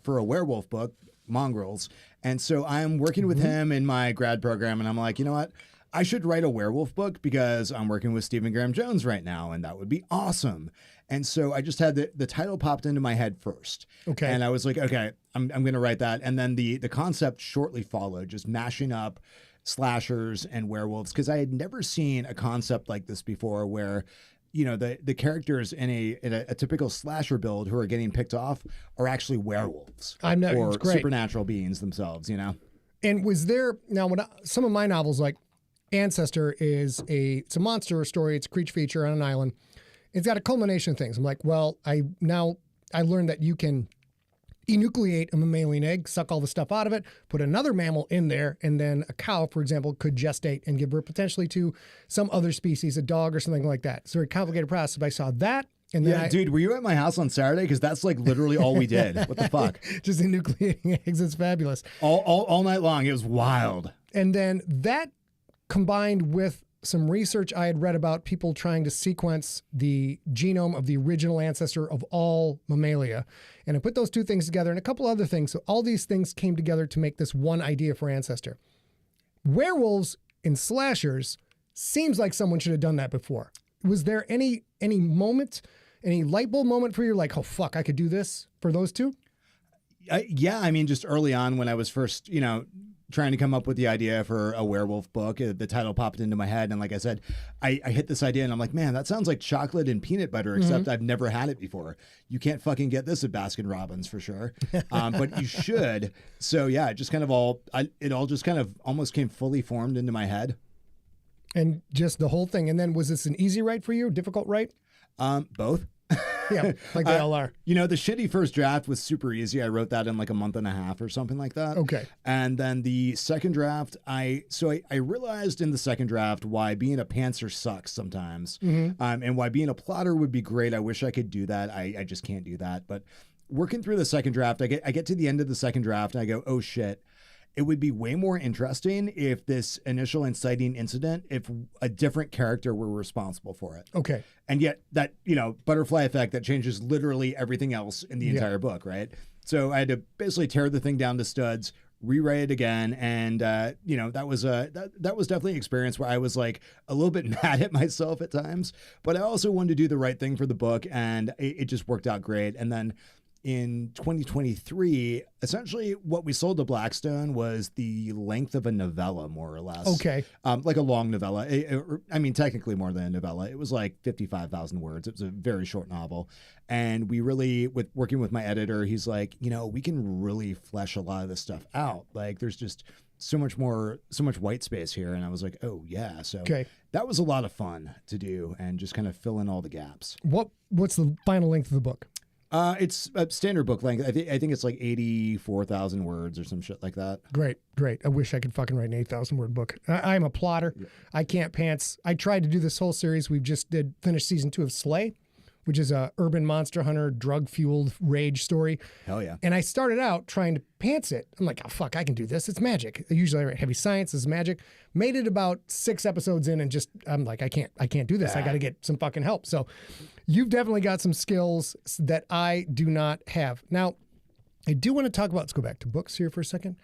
for a werewolf book, Mongrels. And so I'm working with him in my grad program, and I'm like, you know what? I should write a werewolf book because I'm working with Stephen Graham Jones right now, and that would be awesome. And so I just had the title popped into my head first. Okay. And I was like, okay, I'm going to write that. And then the concept shortly followed, just mashing up slashers and werewolves, because I had never seen a concept like this before where, the characters in a typical slasher build who are getting picked off are actually werewolves or supernatural beings themselves, And was there, now when some of my novels, like Ancestor, it's a monster story, it's a creature feature on an island. It's got a culmination of things. I'm like, well, I learned that you can enucleate a mammalian egg, suck all the stuff out of it, put another mammal in there, and then a cow, for example, could gestate and give birth potentially to some other species, a dog or something like that. It's a very complicated process. But I saw that. And then dude, were you at my house on Saturday? Because that's like literally all we did. What the fuck? Just enucleating eggs. It's fabulous. All night long. It was wild. And then that combined with some research I had read about people trying to sequence the genome of the original ancestor of all mammalia. And I put those two things together and a couple other things. So all these things came together to make this one idea for Ancestor. Werewolves in slashers seems like someone should have done that before. Was there any moment, any light bulb moment for you like, oh, fuck, I could do this for those two? Yeah, I mean, just early on when I was first, trying to come up with the idea for a werewolf book, the title popped into my head. And like I said, I hit this idea and I'm like, man, that sounds like chocolate and peanut butter, except I've never had it before. You can't fucking get this at Baskin Robbins for sure. But you should. So yeah, it just kind of it all just kind of almost came fully formed into my head. And just the whole thing. And then was this an easy write for you? Difficult write? Both. Yeah, like they all are. The shitty first draft was super easy. I wrote that in like a month and a half or something like that. Okay. And then the second draft, I realized in the second draft why being a pantser sucks sometimes, and why being a plotter would be great. I wish I could do that. I just can't do that. But working through the second draft, I get to the end of the second draft and I go, oh shit. It would be way more interesting if this initial inciting incident, if a different character were responsible for it. Okay. And yet that, butterfly effect that changes literally everything else in the entire book, right? So I had to basically tear the thing down to studs, rewrite it again. And, that was definitely an experience where I was like a little bit mad at myself at times, but I also wanted to do the right thing for the book and it just worked out great. And then in 2023, essentially what we sold to Blackstone was the length of a novella, more or less. Okay. Like a long novella. I mean, technically more than a novella. It was like 55,000 words. It was a very short novel. And we really, working with my editor, he's like, we can really flesh a lot of this stuff out. Like there's just so much white space here. And I was like, oh yeah. So that was a lot of fun to do and just kind of fill in all the gaps. What's the final length of the book? It's a standard book length. I think it's like 84,000 words or some shit like that. Great. I wish I could fucking write an 8,000 word book. I'm a plotter. Yeah. I can't pants. I tried to do this whole series. We just finished season 2 of Slay, which is a urban monster hunter, drug-fueled rage story. Hell yeah. And I started out trying to pants it. I'm like, oh, fuck, I can do this. It's magic. Usually I write heavy science. This is magic. Made it about 6 episodes in and I'm like, I can't do this. I got to get some fucking help. So you've definitely got some skills that I do not have. Now, I do want to talk about, let's go back to books here for a second.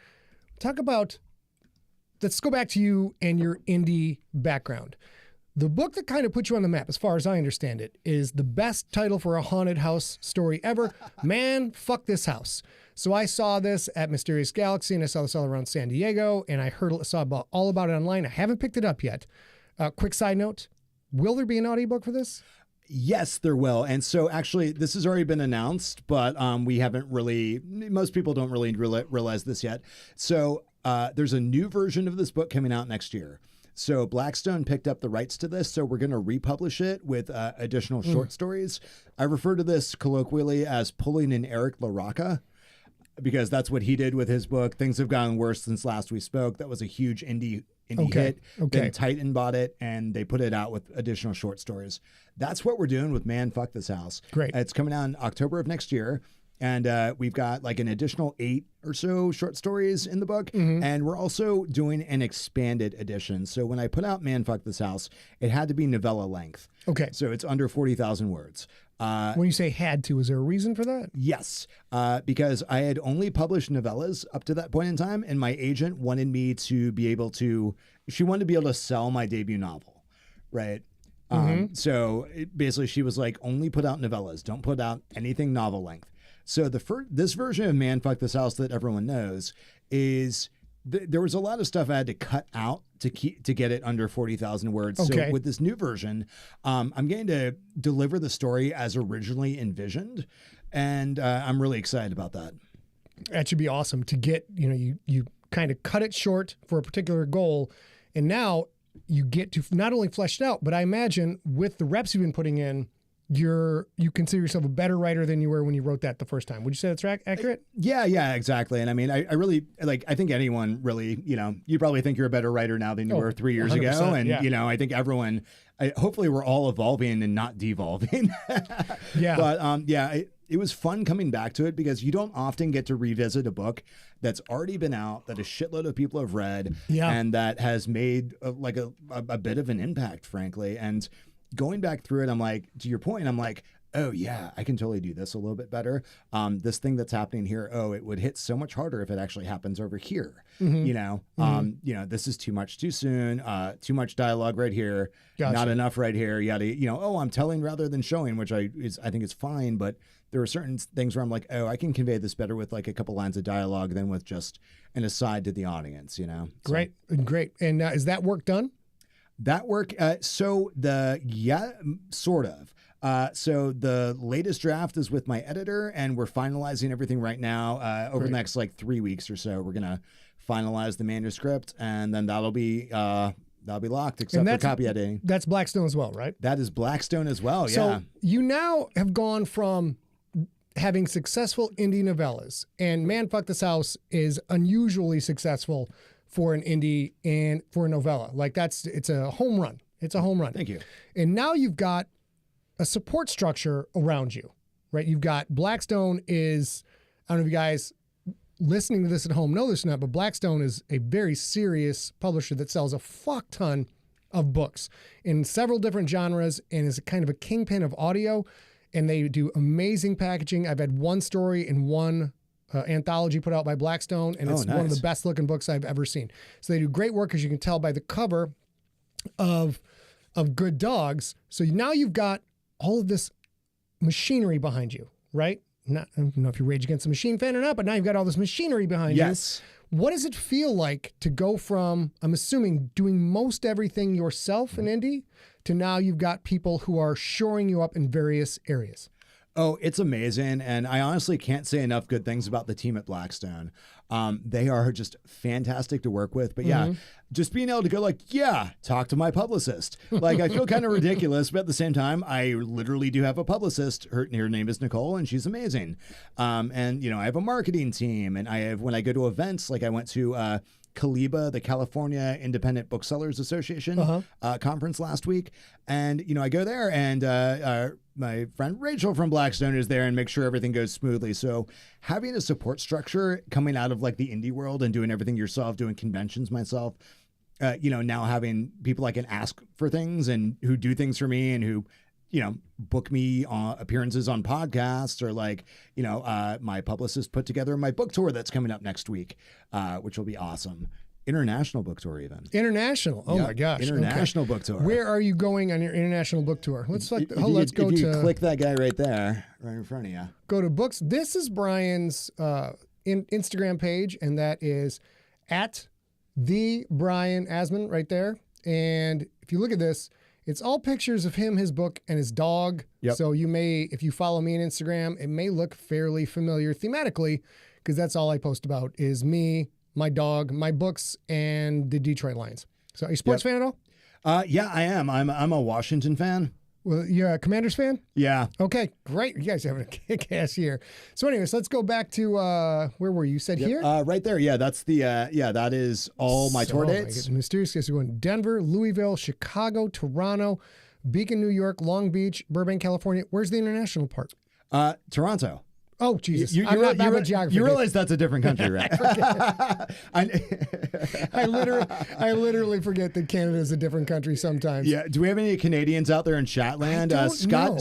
Let's go back to you and your indie background. The book that kind of put you on the map, as far as I understand it, is the best title for a haunted house story ever. Man, fuck this house. So I saw this at Mysterious Galaxy, and I saw this all around San Diego, and I saw all about it online. I haven't picked it up yet. Quick side note, will there be an audiobook for this? Yes, there will. And so actually, this has already been announced, but we haven't really, most people don't really realize this yet. So there's a new version of this book coming out next year. So Blackstone picked up the rights to this, so we're going to republish it with additional short stories. I refer to this colloquially as pulling an Eric LaRocca, because that's what he did with his book. Things Have Gotten Worse Since Last We Spoke. That was a huge indie hit. Then Titan bought it, and they put it out with additional short stories. That's what we're doing with Man, Fuck This House. Great. It's coming out in October of next year. And we've got like an additional 8 or so short stories in the book. And we're also doing an expanded edition. So when I put out Man, Fuck This House, it had to be novella length. Okay. So it's under 40,000 words. When you say had to, is there a reason for that? Yes, because I had only published novellas up to that point in time, and my agent wanted me to be able to, she wanted to be able to sell my debut novel, right? So basically she was like, only put out novellas, don't put out anything novel length. So this version of Man, Fuck This House that everyone knows is, there was a lot of stuff I had to cut out to get it under 40,000 words. Okay. So with this new version, I'm going to deliver the story as originally envisioned, and I'm really excited about that. That should be awesome to get, you kind of cut it short for a particular goal, and now you get to not only flesh it out, but I imagine with the reps you've been putting in, you consider yourself a better writer than you were when you wrote that the first time. Would you say that's accurate? Yeah, exactly. And I mean, I really, like, I think anyone really, you probably think you're a better writer now than you were 3 years ago. And, I think everyone, hopefully we're all evolving and not devolving. Yeah. But it was fun coming back to it, because you don't often get to revisit a book that's already been out, that a shitload of people have read, and that has made a bit of an impact, frankly. And going back through it, I'm like, to your point, I'm like, oh yeah, I can totally do this a little bit better. This thing that's happening here, it would hit so much harder if it actually happens over here. This is too much too soon, too much dialogue right here, not enough right here. I'm telling rather than showing, which I think is fine, but there are certain things where I'm like, I can convey this better with like a couple lines of dialogue than with just an aside to the audience, So. Great. And is that work done? That work, sort of. So the latest draft is with my editor, and we're finalizing everything right now. Over the next 3 weeks or so, we're gonna finalize the manuscript, and then that'll be locked, except for copy editing. That's Blackstone as well, right? That is Blackstone as well. So yeah. You now have gone from having successful indie novellas, and Man, Fuck This House is unusually successful for an indie and for a novella. It's a home run. It's a home run. Thank you. And now you've got a support structure around you, right? You've got Blackstone is, I don't know if you guys listening to this at home know this or not, but Blackstone is a very serious publisher that sells a fuck ton of books in several different genres and is kind of a kingpin of audio. And they do amazing packaging. I've had one story in one anthology put out by Blackstone, and it's one of the best looking books I've ever seen. So they do great work, as you can tell by the cover of Good Dogs. So now you've got all of this machinery behind you, right? I don't know if you're Rage Against the Machine fan or not, but now you've got all this machinery behind you. Yes. What does it feel like to go from, I'm assuming, doing most everything yourself in indie to now you've got people who are shoring you up in various areas? Oh, it's amazing. And I honestly can't say enough good things about the team at Blackstone. They are just fantastic to work with. But just being able to go talk to my publicist. I feel kind of ridiculous, but at the same time, I literally do have a publicist. Her name is Nicole, and she's amazing. And I have a marketing team, and when I go to events, I went to Caliba, the California Independent Booksellers Association conference last week. And, I go there, and my friend Rachel from Blackstone is there and makes sure everything goes smoothly. So having a support structure coming out of the indie world and doing everything yourself, doing conventions myself, now having people I can ask for things and who do things for me and who, book me appearances on podcasts, or my publicist put together my book tour that's coming up next week, which will be awesome. International book tour, even. International. Oh my gosh. International book tour. Where are you going on your international book tour? Let's go if you to click that guy right there, right in front of you. Go to books. This is Brian's Instagram page, and that is at the Brian Asman right there. And if you look at this, it's all pictures of him, his book, and his dog. Yep. So you may, if you follow me on Instagram, it may look fairly familiar thematically, because that's all I post about is me, my dog, my books, and the Detroit Lions. So are you a sports fan at all? Yeah, I am. I'm a Washington fan. Well, you're a Commanders fan? Yeah. Okay, great. You guys are having a kick-ass year. So anyways, let's go back to, where were you? You said here? Right there. Yeah, that's the, that is all my tour dates. Mysterious guys are going to Denver, Louisville, Chicago, Toronto, Beacon, New York, Long Beach, Burbank, California. Where's the international part? Toronto. Oh, Jesus. I'm not bad with geography. You realize that's a different country, right? I literally forget that Canada is a different country sometimes. Yeah. Do we have any Canadians out there in Chatland?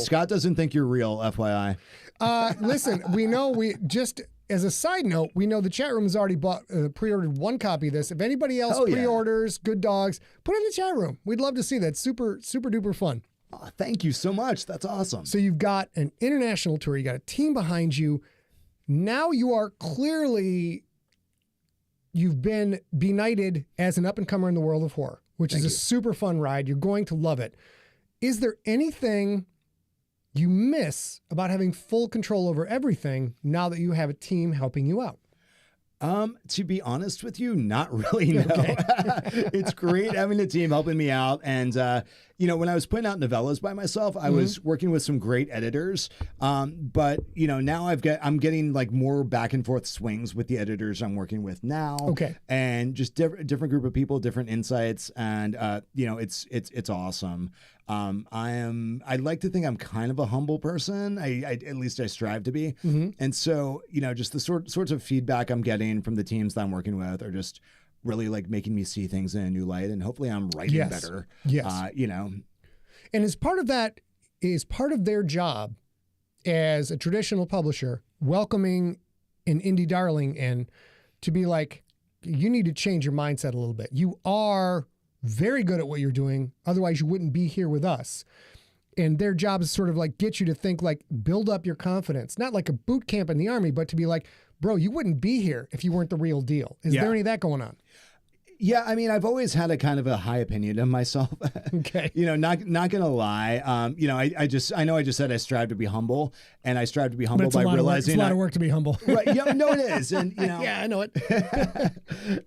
Scott doesn't think you're real, FYI. Listen, we just as a side note, we know the chat room has already pre-ordered one copy of this. If anybody else pre-orders Good Dogs, put it in the chat room. We'd love to see that. Super, super duper fun. Oh, thank you so much. That's awesome. So you've got an international tour. You got a team behind you. Now you are clearly, you've been benighted as an up-and-comer in the world of horror, which is a super fun ride. You're going to love it. Is there anything you miss about having full control over everything now that you have a team helping you out? To be honest with you, not really, no. Okay. It's great having a team helping me out. And, when I was putting out novellas by myself, I was working with some great editors. But, now I'm getting like more back and forth swings with the editors I'm working with now. Okay. And just different group of people, different insights. And, it's awesome. I'd like to think I'm kind of a humble person. At least I strive to be. Mm-hmm. And so, just the sorts of feedback I'm getting from the teams that I'm working with are just really like making me see things in a new light. And hopefully I'm writing better. Yes. And as part of that is part of their job as a traditional publisher, welcoming an indie darling in to be like, you need to change your mindset a little bit. You are very good at what you're doing. Otherwise you wouldn't be here with us. And their job is sort of like get you to think like build up your confidence, not like a boot camp in the army, but to be like, bro, you wouldn't be here if you weren't the real deal. Is there any of that going on? Yeah, I mean, I've always had a kind of a high opinion of myself. Okay. Not gonna lie. I just said I strive to be humble, and I strive to be humble by realizing it's a lot of work to be humble. Right. Yeah. No, it is. And yeah, I know it.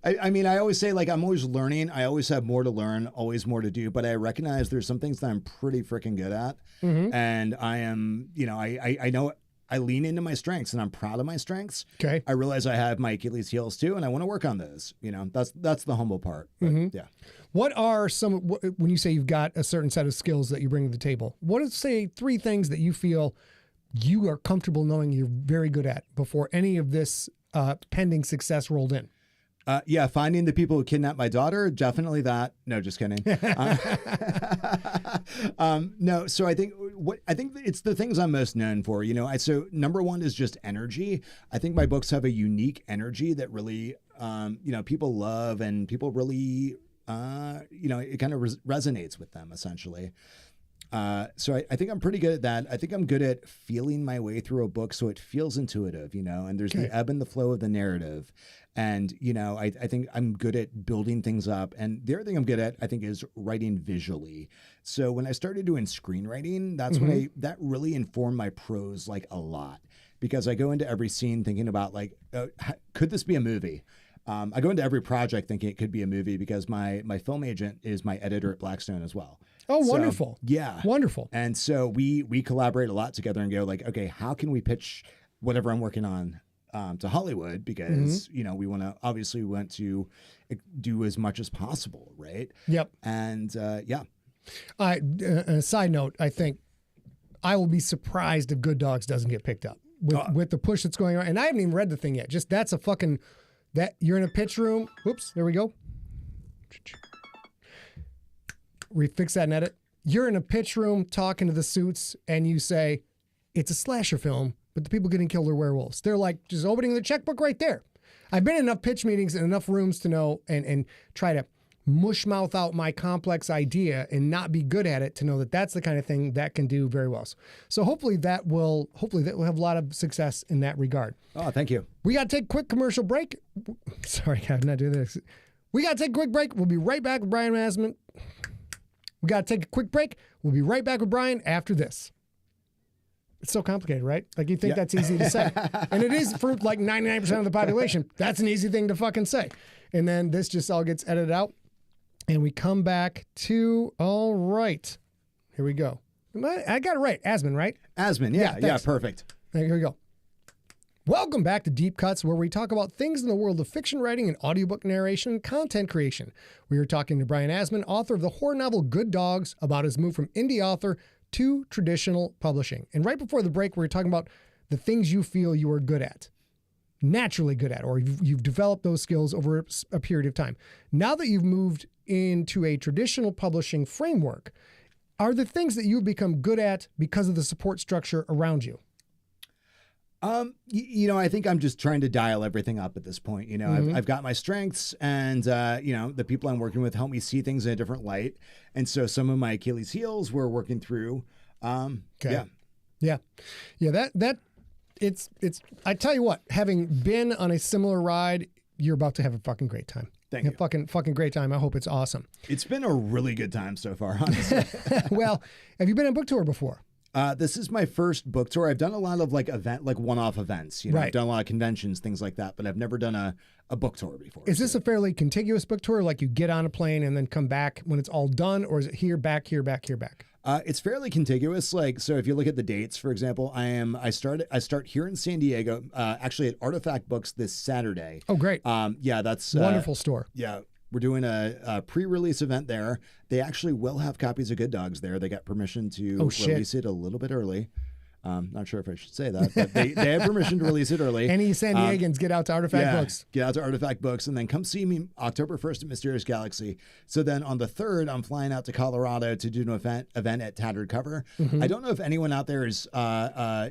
I always say like I'm always learning. I always have more to learn, always more to do. But I recognize there's some things that I'm pretty freaking good at, and I am. I know. I lean into my strengths and I'm proud of my strengths. Okay. I realize I have my Achilles heels too, and I want to work on those. That's the humble part. But, yeah. What are when you say you've got a certain set of skills that you bring to the table, what is, say, 3 things that you feel you are comfortable knowing you're very good at before any of this pending success rolled in? Finding the people who kidnapped my daughter, definitely that. No, just kidding. No, so I think it's the things I'm most known for. So number one is just energy. I think my books have a unique energy that really, people love and people really, it kind of resonates with them essentially. So I think I'm pretty good at that. I think I'm good at feeling my way through a book so it feels intuitive, and there's the ebb and the flow of the narrative. And, I think I'm good at building things up. And the other thing I'm good at, I think, is writing visually. So when I started doing screenwriting, that's when that really informed my prose like a lot, because I go into every scene thinking about like, could this be a movie? I go into every project thinking it could be a movie because my film agent is my editor at Blackstone as well. Oh, wonderful. Yeah. Wonderful. And so we collaborate a lot together and go like, okay, how can we pitch whatever I'm working on to Hollywood? Because, we want to do as much as possible. Right. Yep. And yeah. A side note, I think I will be surprised if Good Dogs doesn't get picked up with the push that's going on. And I haven't even read the thing yet. Just that's a fucking, that you're in a pitch room. Oops, there we go. Refix that and edit. You're in a pitch room talking to the suits and you say, it's a slasher film, but the people getting killed are werewolves. They're like just opening the checkbook right there. I've been in enough pitch meetings and enough rooms to know and try to mush mouth out my complex idea and not be good at it to know that that's the kind of thing that can do very well. So hopefully that will have a lot of success in that regard. Oh, thank you. We got to take a quick commercial break. Sorry, I'm not doing this. We got to take a quick break. We'll be right back with Brian Asman. We got to take a quick break. We'll be right back with Brian after this. It's so complicated, right? Like you think that's easy to say. And it is for like 99% of the population. That's an easy thing to fucking say. And then this just all gets edited out. And we come back to, all right, here we go. I got it right. Asman, right? Asman, yeah, perfect. Here we go. Welcome back to Deep Cuts, where we talk about things in the world of fiction writing and audiobook narration and content creation. We are talking to Brian Asman, author of the horror novel Good Dogs, about his move from indie author to traditional publishing. And right before the break, we were talking about the things you feel you are good at, naturally good at, or you've developed those skills over a period of time. Now that you've moved into a traditional publishing framework, are the things that you've become good at because of the support structure around you? I think I'm just trying to dial everything up at this point. I've got my strengths, and the people I'm working with help me see things in a different light. And so some of my Achilles heels we're working through. Okay. Yeah. It's I tell you what, having been on a similar ride, you're about to have a fucking great time. Thank you. Fucking great time. I hope it's awesome. It's been a really good time so far, honestly. Well, have you been on book tour before? This is my first book tour. I've done a lot of one-off events. Right. I've done a lot of conventions, things like that, but I've never done a book tour before. Is this a fairly contiguous book tour? Like you get on a plane and then come back when it's all done, or is it here, back, here, back, here, back? It's fairly contiguous. So if you look at the dates, for example, I start here in San Diego, actually at Artifact Books this Saturday. Oh, great. That's wonderful store. Yeah. We're doing a pre-release event there. They actually will have copies of Good Dogs there. They got permission to release it a little bit early. Not sure if I should say that, but they have permission to release it early. Any San Diegans, get out to Artifact Books. Get out to Artifact Books, and then come see me October 1st at Mysterious Galaxy. So then on the 3rd, I'm flying out to Colorado to do an event at Tattered Cover. I don't know if anyone out there is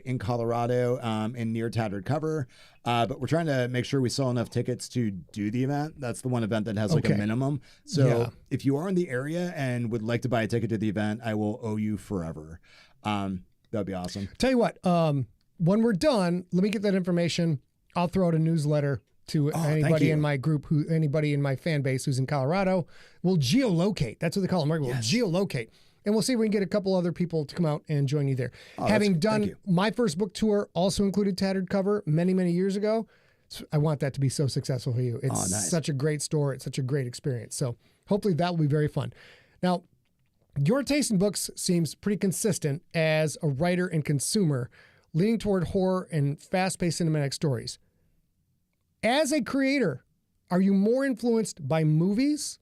in Colorado and near Tattered Cover, but we're trying to make sure we sell enough tickets to do the event. That's the one event that has a minimum. So if you are in the area and would like to buy a ticket to the event, I will owe you forever. That'd be awesome. Tell you what, when we're done, let me get that information. I'll throw out a newsletter to anybody in my group, anybody in my fan base who's in Colorado. We'll geolocate. That's what they call them, right? We'll geolocate. And we'll see if we can get a couple other people to come out and join you there. Having done my first book tour, also included Tattered Cover many, many years ago. So I want that to be so successful for you. It's such a great store. It's such a great experience. So hopefully that will be very fun. Now, your taste in books seems pretty consistent as a writer and consumer, leaning toward horror and fast-paced cinematic stories. As a creator, are you more influenced by movies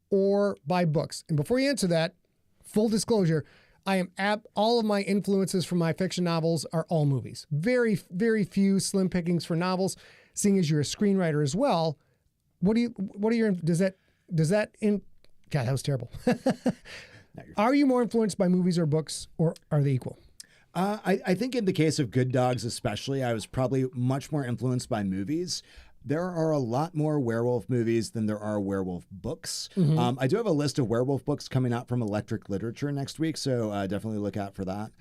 or by books? And before you answer that, full disclosure, I am all of my influences from my fiction novels are all movies. Very, very few slim pickings for novels. Seeing as you're a screenwriter as well, God, that was terrible. Are you more influenced by movies or books, or are they equal? I think in the case of Good Dogs especially, I was probably much more influenced by movies. There are a lot more werewolf movies than there are werewolf books. I do have a list of werewolf books coming out from Electric Literature next week, so definitely look out for that.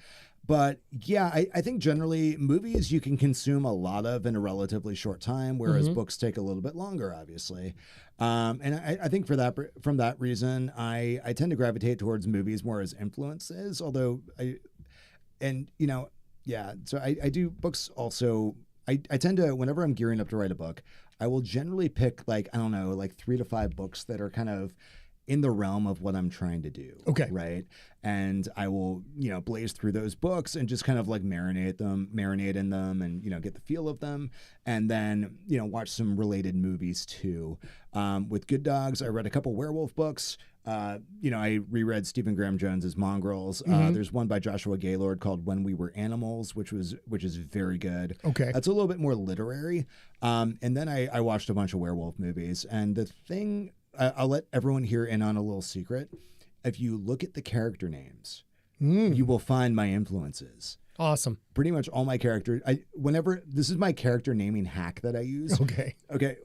But yeah, I think generally movies you can consume a lot of in a relatively short time, whereas books take a little bit longer, obviously. And I think from that reason, I tend to gravitate towards movies more as influences, so I do books also. I tend to, whenever I'm gearing up to write a book, I will generally pick 3 to 5 books that are kind of in the realm of what I'm trying to do. Okay. Right. And I will, blaze through those books and just kind of marinate in them and, get the feel of them. And then, watch some related movies too. With Good Dogs, I read a couple werewolf books. I reread Stephen Graham Jones's Mongrels. There's one by Joshua Gaylord called When We Were Animals, which is very good. Okay. That's a little bit more literary. And then I watched a bunch of werewolf movies. And the thing, I'll let everyone here in on a little secret. If you look at the character names, you will find my influences. Awesome. Pretty much all my characters. This is my character naming hack that I use. Okay.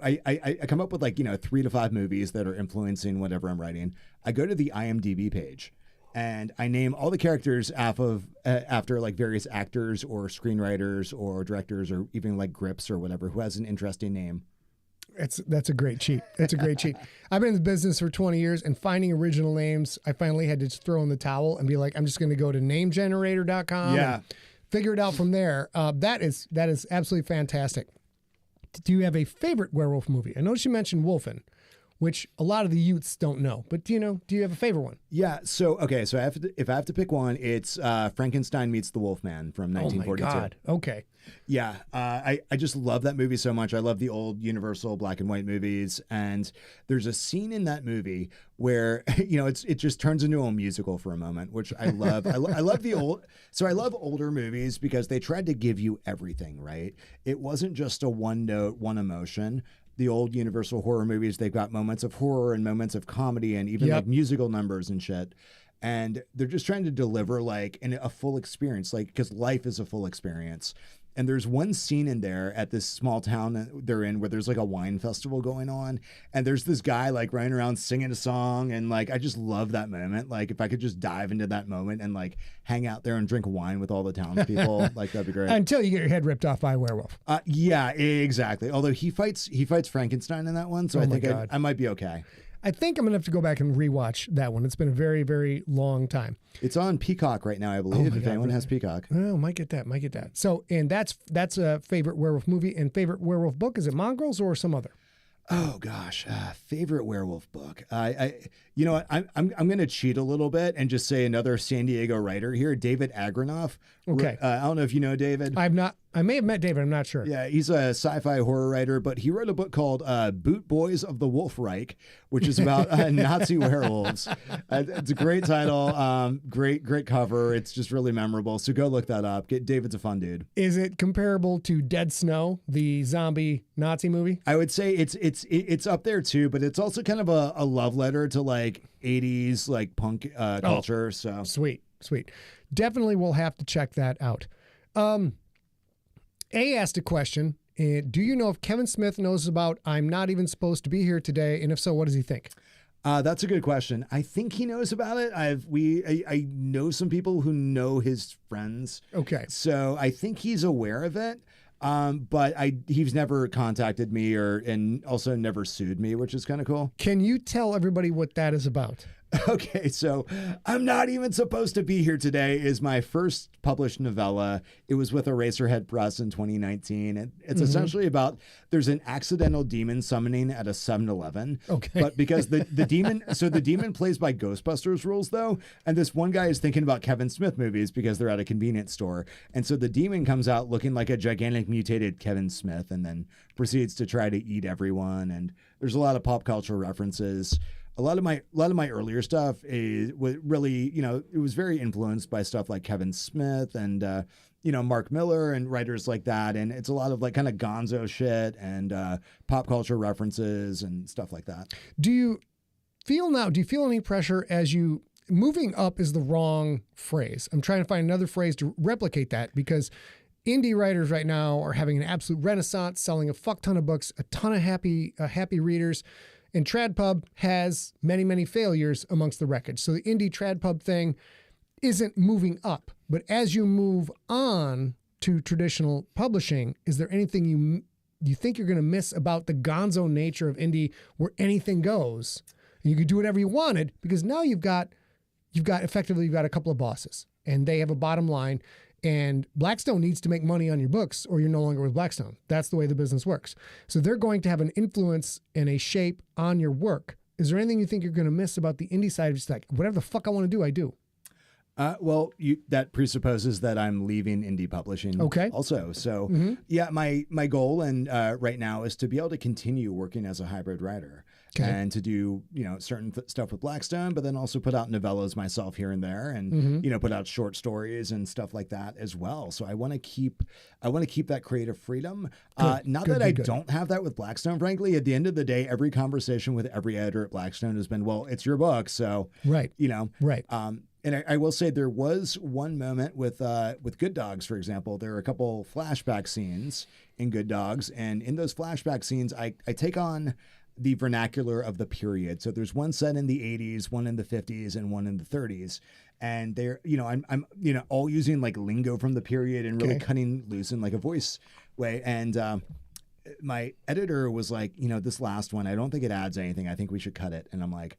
I come up with 3 to 5 movies that are influencing whatever I'm writing. I go to the IMDb page and I name all the characters after various actors or screenwriters or directors or even Grips or whatever who has an interesting name. That's a great cheat. That's a great cheat. I've been in the business for 20 years, and finding original names, I finally had to just throw in the towel and be like, I'm just going to go to namegenerator.com and figure it out from there. That is absolutely fantastic. Do you have a favorite werewolf movie? I noticed you mentioned Wolfen. which a lot of the youths don't know. But do you have a favorite one? Yeah. So, okay. So if I have to pick one, it's Frankenstein Meets the Wolfman from 1942. Oh my God. Okay. Yeah. I just love that movie so much. I love the old Universal black and white movies. And there's a scene in that movie where, it just turns into a musical for a moment, which I love. I love I love older movies because they tried to give you everything, right? It wasn't just a one note, one emotion. The old Universal horror movies, they've got moments of horror and moments of comedy and even like musical numbers and shit. And they're just trying to deliver like a full experience, like, because life is a full experience. And there's one scene in there at this small town that they're in where there's like a wine festival going on. And there's this guy like running around singing a song. And like, I just love that moment. Like if I could just dive into that moment and like hang out there and drink wine with all the townspeople, like that'd be great. Until you get your head ripped off by a werewolf. Yeah, exactly. Although he fights Frankenstein in that one. So I think I might be okay. I think I'm going to have to go back and rewatch that one. It's been a very, very long time. It's on Peacock right now, I believe, if anyone has Peacock. Oh, might get that. So, and that's a favorite werewolf movie and favorite werewolf book. Is it Mongrels or some other? Oh gosh, favorite werewolf book. You know what? I'm going to cheat a little bit and just say another San Diego writer here, David Agranoff. Okay. I don't know if you know David. I may have met David. I'm not sure. Yeah, he's a sci-fi horror writer, but he wrote a book called Boot Boys of the Wolf Reich, which is about Nazi werewolves. It's a great title, great cover. It's just really memorable. So go look that up. David's a fun dude. Is it comparable to Dead Snow, the zombie Nazi movie? I would say it's up there too, but it's also kind of a love letter to like 80s like punk culture. So sweet. Definitely will have to check that out. A asked a question. Do you know if Kevin Smith knows about I'm Not Even Supposed to Be Here Today? And if so, what does he think? That's a good question. I think he knows about it. I know some people who know his friends. Okay. So I think he's aware of it. But he's never contacted me and also never sued me, which is kind of cool. Can you tell everybody what that is about? Okay, so I'm Not Even Supposed to Be Here Today is my first published novella. It was with Eraserhead Press in 2019. It's essentially about there's an accidental demon summoning at a 7-Eleven. Okay. But because the demon plays by Ghostbusters rules though, and this one guy is thinking about Kevin Smith movies because they're at a convenience store. And so the demon comes out looking like a gigantic mutated Kevin Smith and then proceeds to try to eat everyone. And there's a lot of pop culture references. A lot of my earlier stuff was really, it was very influenced by stuff like Kevin Smith and, Mark Miller and writers like that. And it's a lot of like kind of gonzo shit and pop culture references and stuff like that. Do you feel any pressure moving up is the wrong phrase. I'm trying to find another phrase to replicate that because indie writers right now are having an absolute renaissance, selling a fuck ton of books, a ton of happy readers. And TradPub has many, many failures amongst the wreckage. So the indie TradPub thing isn't moving up. But as you move on to traditional publishing, is there anything you think you're going to miss about the gonzo nature of indie where anything goes? And you could do whatever you wanted because now you've got a couple of bosses and they have a bottom line. And Blackstone needs to make money on your books or you're no longer with Blackstone. That's the way the business works. So they're going to have an influence and a shape on your work. Is there anything you think you're going to miss about the indie side? Just like, whatever the fuck I want to do, I do. Well, that presupposes that I'm leaving indie publishing. Okay. Also, so yeah, my goal and right now is to be able to continue working as a hybrid writer and to do certain stuff with Blackstone, but then also put out novellas myself here and there, and put out short stories and stuff like that as well. So I want to keep that creative freedom. I don't have that with Blackstone. Frankly, at the end of the day, every conversation with every editor at Blackstone has been, well, it's your book, so right. And I will say there was one moment with Good Dogs, for example. There are a couple flashback scenes in Good Dogs, and in those flashback scenes, I take on the vernacular of the period. So there's one set in the 80s, one in the 50s, and one in the 30s, and they're I'm all using like lingo from the period and really cutting loose in like a voice way. And my editor was like, this last one, I don't think it adds anything. I think we should cut it. And I'm like,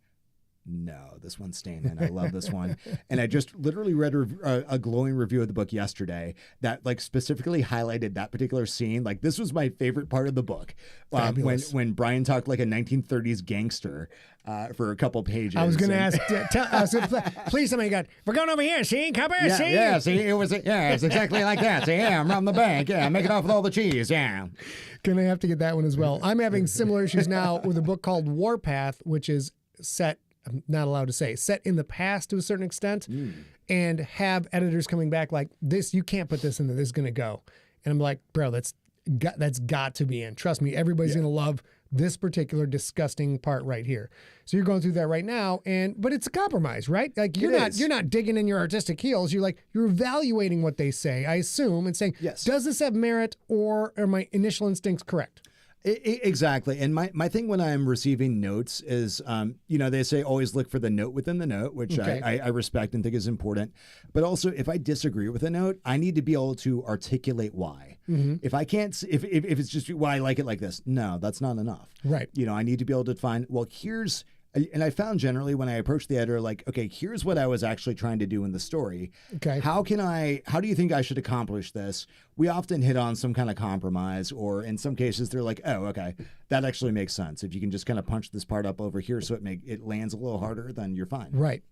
no, this one's staying in. I love this one. And I just literally read a glowing review of the book yesterday that like specifically highlighted that particular scene. Like this was my favorite part of the book. When Brian talked like a 1930s gangster for a couple pages. I was going to ask, please, somebody got, we're going over here, see, come here, see? Yeah, see, it's exactly like that. See, yeah, I'm robbing the bank. Yeah, I'm making off with all the cheese. Yeah. Gonna have to get that one as well. I'm having similar issues now with a book called Warpath, which is set, I'm not allowed to say, set in the past to a certain extent, and have editors coming back like, this, you can't put this in there, this is going to go. And I'm like, bro, that's got to be in. Trust me, everybody's going to love this particular disgusting part right here. So you're going through that right now, but it's a compromise, right? Like you're not digging in your artistic heels. You're evaluating what they say, I assume, and saying, does this have merit, or are my initial instincts correct? Exactly. And my thing when I'm receiving notes is, they say always look for the note within the note, which I respect and think is important. But also, if I disagree with a note, I need to be able to articulate why. If I can't, if it's just why I like it like this, no, that's not enough. Right. I need to be able to find, well, here's, and I found generally when I approach the editor, like, okay, here's what I was actually trying to do in the story. Okay. How do you think I should accomplish this? We often hit on some kind of compromise, or in some cases they're like, oh, okay, that actually makes sense. If you can just kind of punch this part up over here so it lands a little harder, then you're fine. Right.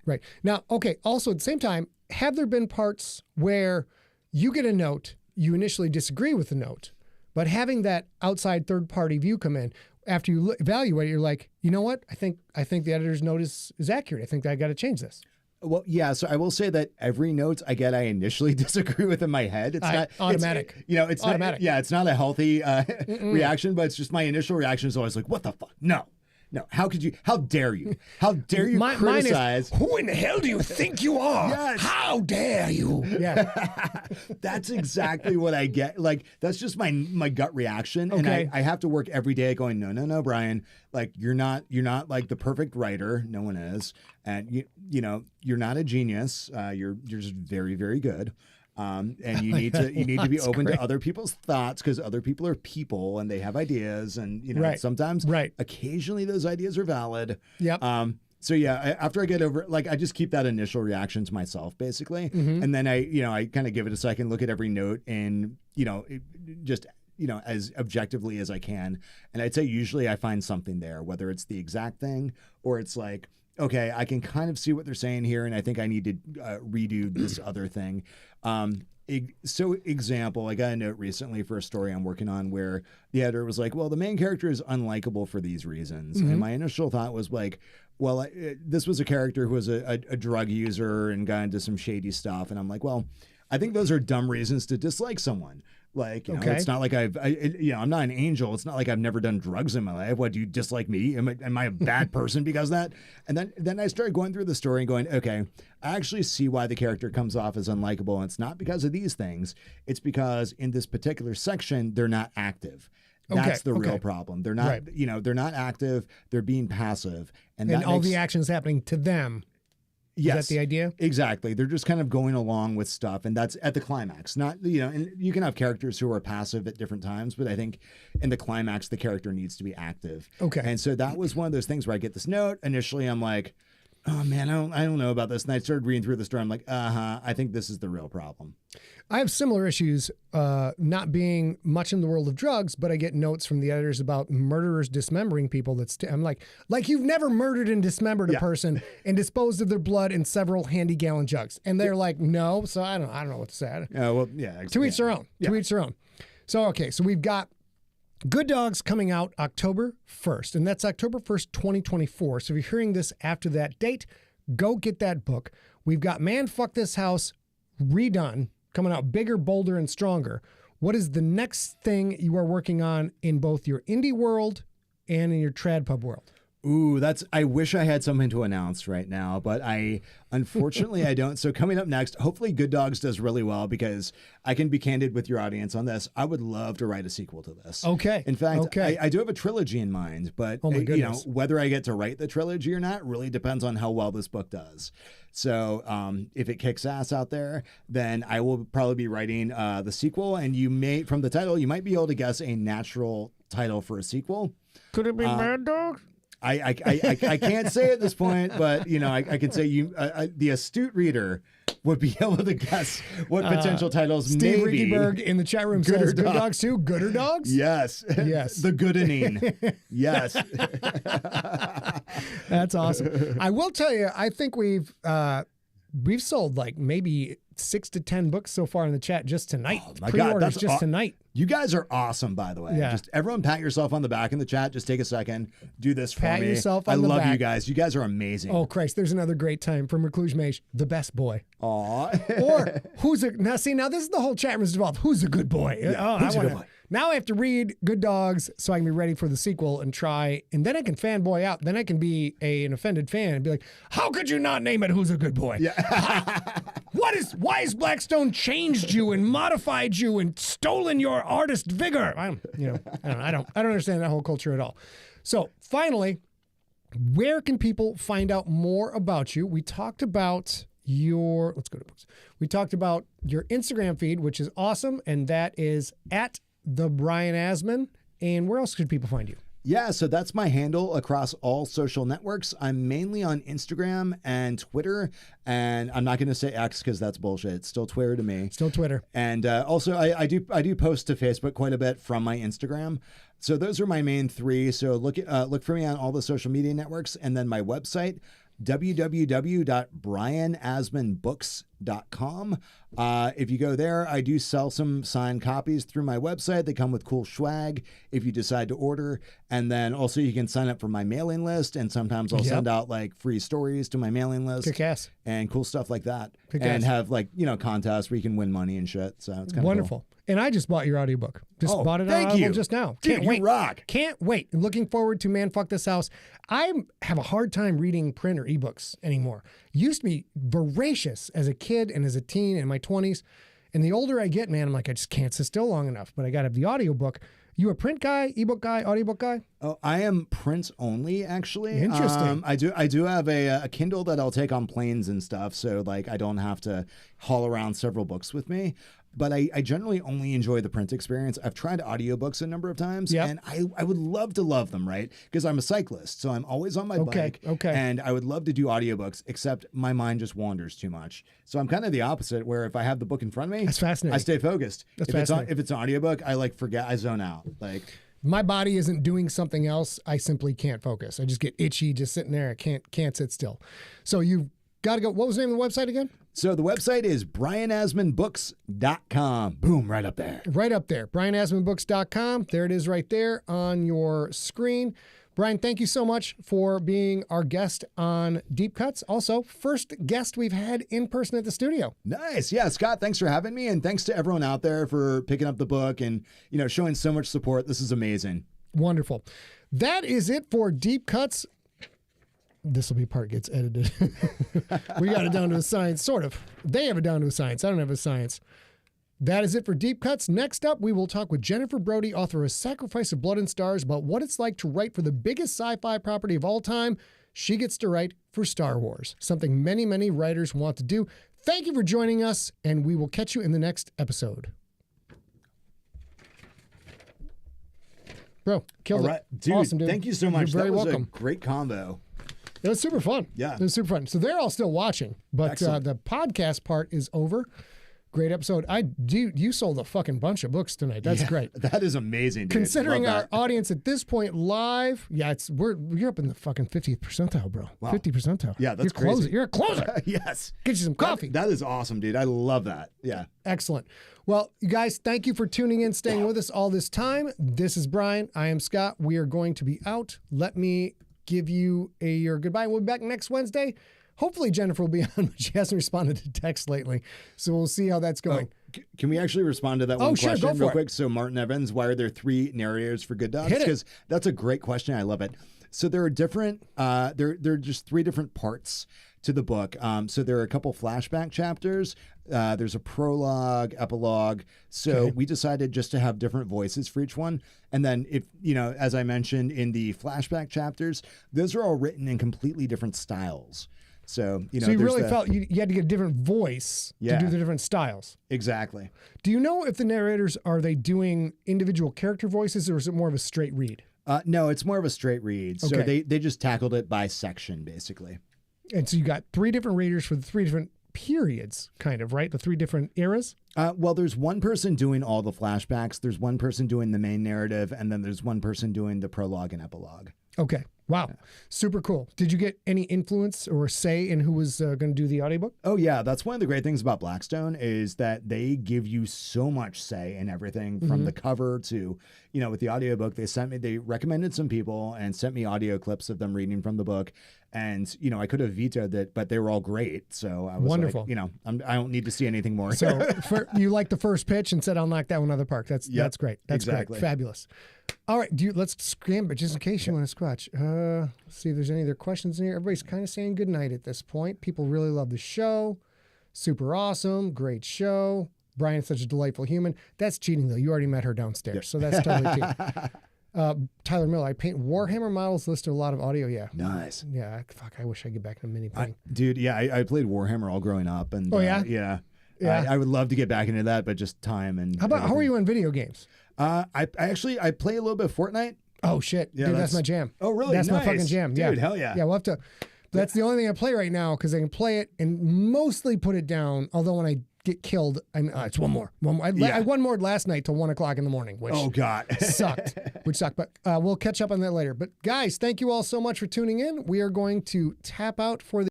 Now, okay, also at the same time, have there been parts where you get a note, you initially disagree with the note, but having that outside third party view come in, after you evaluate it, you're like, you know what? I think the editor's note is accurate. I think I got to change this. Well, yeah. So I will say that every note I get, I initially disagree with in my head. It's not automatic. It's automatic. It's not a healthy reaction, but it's just my initial reaction is always like, what the fuck? No. How dare you criticize? Who in the hell do you think you are? Yes. How dare you? Yeah. That's exactly what I get. Like, that's just my gut reaction. Okay. And I have to work every day going, no, Brian, like you're not like the perfect writer. No one is. And you're not a genius. You're just very, very good. And you need to be open to other people's thoughts, because other people are people and they have ideas, and sometimes occasionally those ideas are valid. Yep. So yeah, after I get over, like, I just keep that initial reaction to myself basically, and then I kind of give it a second, look at every note, and just as objectively as I can, and I'd say usually I find something there, whether it's the exact thing or it's like, okay, I can kind of see what they're saying here, and I think I need to redo this other thing. So example, I got a note recently for a story I'm working on where the editor was like, well, the main character is unlikable for these reasons. And my initial thought was like, well, this was a character who was a drug user and got into some shady stuff. And I'm like, well, I think those are dumb reasons to dislike someone. Like, it's not like I'm not an angel. It's not like I've never done drugs in my life. What, do you dislike me? Am I a bad person because of that? And then I started going through the story and going, okay, I actually see why the character comes off as unlikable. And it's not because of these things. It's because in this particular section, they're not active. That's the real problem. They're not, they're not active. They're being passive. And all the actions happening to them. Yes. Is that the idea? Exactly. They're just kind of going along with stuff, and that's at the climax. Not, and you can have characters who are passive at different times, but I think in the climax, the character needs to be active. Okay. And so that was one of those things where I get this note. Initially, I'm like, oh man, I don't know about this. And I started reading through the story. I'm like, I think this is the real problem. I have similar issues, not being much in the world of drugs, but I get notes from the editors about murderers dismembering people. I'm like you've never murdered and dismembered a person and disposed of their blood in several handy gallon jugs. And they're like, no. So I don't know what to say. To each their own. Yeah. To each their own. So, okay. So we've got Good Dogs coming out October 1st, and that's October 1st, 2024. So if you're hearing this after that date, go get that book. We've got Man Fuck This House redone, coming out bigger, bolder, and stronger. What is the next thing you are working on in both your indie world and in your trad pub world? Ooh, I wish I had something to announce right now, but unfortunately I don't. So coming up next, hopefully Good Dogs does really well, because I can be candid with your audience on this. I would love to write a sequel to this. Okay. In fact, I do have a trilogy in mind, but whether I get to write the trilogy or not really depends on how well this book does. So if it kicks ass out there, then I will probably be writing the sequel, and from the title, you might be able to guess a natural title for a sequel. Could it be Mad Dog? I can't say at this point, but I can say the astute reader would be able to guess what potential titles Steve maybe. Rickyberg in the chat room says Good Dogs too. Gooder Dogs? Yes. Yes. The goodening. Yes. That's awesome. I will tell you, I think we've sold like maybe 6 to 10 books so far in the chat just tonight. Oh my Pre-orders God, that's just tonight. You guys are awesome, by the way. Yeah. Just everyone pat yourself on the back in the chat. Just take a second. Do this for Pat me. yourself on the I love back. you guys. You guys are amazing. Oh, Christ. There's another great time from Recluse Mage. The best boy. Aw. Or now this is the whole chat room is involved. Who's a good boy? Yeah, who's a good boy? Now I have to read Good Dogs so I can be ready for the sequel and then I can fanboy out. Then I can be an offended fan and be like, how could you not name it Who's a Good Boy? Yeah. Why has Blackstone changed you and modified you and stolen your artist vigor? I don't understand that whole culture at all. So finally, where can people find out more about you? We talked about let's go to books. We talked about your Instagram feed, which is awesome. And that is at the Brian Asman. And where else could people find you? Yeah, so that's my handle across all social networks. I'm mainly on Instagram and Twitter, and I'm not going to say X because that's bullshit. It's still Twitter to me. Still Twitter. And also, I do post to Facebook quite a bit from my Instagram. So those are my main three. So look for me on all the social media networks, and then my website, www.brianasmanbooks.com. If you go there, I do sell some signed copies through my website. They come with cool swag if you decide to order. And then also you can sign up for my mailing list. And sometimes I'll send out like free stories to my mailing list. Kick-ass. And cool stuff like that. Kick-ass. And have contests where you can win money and shit. So it's kind of wonderful. Cool. And I just bought your audiobook. Bought it on Audible just now. Dude, Can't wait. You rock. Can't wait. Looking forward to Man Fuck This House. I have a hard time reading print or ebooks anymore. Used to be voracious as a kid and as a teen in my 20s. And the older I get, man, I'm like, I just can't sit still long enough. But I got to have the audiobook. You a print guy, ebook guy, audiobook guy? Oh, I am print only, actually. Interesting. I do have a Kindle that I'll take on planes and stuff. So like I don't have to haul around several books with me. But I generally only enjoy the print experience. I've tried audiobooks a number of times, and I would love to love them, right? Because I'm a cyclist, so I'm always on my bike. Okay. And I would love to do audiobooks, except my mind just wanders too much. So I'm kind of the opposite, where if I have the book in front of me, that's fascinating. I stay focused. That's fascinating. If it's an audiobook, I forget, I zone out. My body isn't doing something else. I simply can't focus. I just get itchy just sitting there. I can't sit still. So you've got to go. What was the name of the website again? So the website is brianasmanbooks.com. Boom, right up there. Right up there. brianasmanbooks.com. There it is right there on your screen. Brian, thank you so much for being our guest on Deep Cuts. Also, first guest we've had in person at the studio. Nice. Yeah, Scott, thanks for having me. And thanks to everyone out there for picking up the book and, showing so much support. This is amazing. Wonderful. That is it for Deep Cuts. This will be part gets edited. We got it down to a science, sort of. They have it down to a science. I don't have a science. That is it for Deep Cuts. Next up, we will talk with Jennifer Brody, author of Sacrifice of Blood and Stars, about what it's like to write for the biggest sci-fi property of all time. She gets to write for Star Wars, something many, many writers want to do. Thank you for joining us, and we will catch you in the next episode. Bro, killed it. Dude, awesome, dude. Thank you so much. You're very that was welcome. A great combo. It was super fun. Yeah. It was super fun. So they're all still watching, but the podcast part is over. Great episode. You sold a fucking bunch of books tonight. That's great. That is amazing, dude. Considering our audience at this point live, you're up in the fucking 50th percentile, bro. Wow. 50 percentile. Yeah, that's crazy. crazy. You're a closer. Yes. Get you some coffee. That is awesome, dude. I love that. Yeah. Excellent. Well, you guys, thank you for tuning in, staying with us all this time. This is Brian. I am Scott. We are going to be out. Let me give you your goodbye. We'll be back next Wednesday. Hopefully Jennifer will be on, but she hasn't responded to text lately. So we'll see how that's going. Can we actually respond to that one sure, question go for real it. quick? So Martin Evans, why are there 3 narrators for Good Dogs? Hit it. Because that's a great question. I love it. So there are different, there are just 3 different parts to the book. So there are a couple flashback chapters. There's a prologue, epilogue. So we decided just to have different voices for each one. And then if, as I mentioned in the flashback chapters, those are all written in completely different styles. So, so you really felt you had to get a different voice to do the different styles. Exactly. Do you know if the narrators, are they doing individual character voices or is it more of a straight read? No, it's more of a straight read. So Okay. they just tackled it by section, basically. And so you got 3 different readers for the 3 different periods, kind of, right? The 3 different eras? Well, there's one person doing all the flashbacks. There's one person doing the main narrative. And then there's one person doing the prologue and epilogue. Okay. Wow. Yeah. Super cool. Did you get any influence or say in who was going to do the audiobook? Oh, yeah. That's one of the great things about Blackstone is that they give you so much say in everything from the cover to, with the audiobook. They recommended some people and sent me audio clips of them reading from the book. And, I could have vetoed it, but they were all great. So I was wonderful. Like, I don't need to see anything more. So you liked the first pitch and said, I'll knock that one out of the park. That's great. That's exactly. Great. Fabulous. All right, let's scram, but just in case you want to squatch. Let's see if there's any other questions in here. Everybody's kind of saying goodnight at this point. People really love the show. Super awesome. Great show. Brian is such a delightful human. That's cheating, though. You already met her downstairs, so that's totally cheating. Tyler Miller, I paint Warhammer models, listed a lot of audio. Yeah. Nice. Yeah. Fuck, I wish I could get back into mini painting. Dude, yeah, I played Warhammer all growing up. And, Yeah. I would love to get back into that, but just time and how are you in video games? I play a little bit of Fortnite. Oh shit, yeah, dude, that's my jam. Oh really? That's nice. my fucking jam. Dude, yeah, hell yeah. Yeah, we'll have to. That's the only thing I play right now because I can play it and mostly put it down. Although when I get killed, it's one more. I one more last night till 1 o'clock in the morning, which sucked. But we'll catch up on that later. But guys, thank you all so much for tuning in. We are going to tap out for the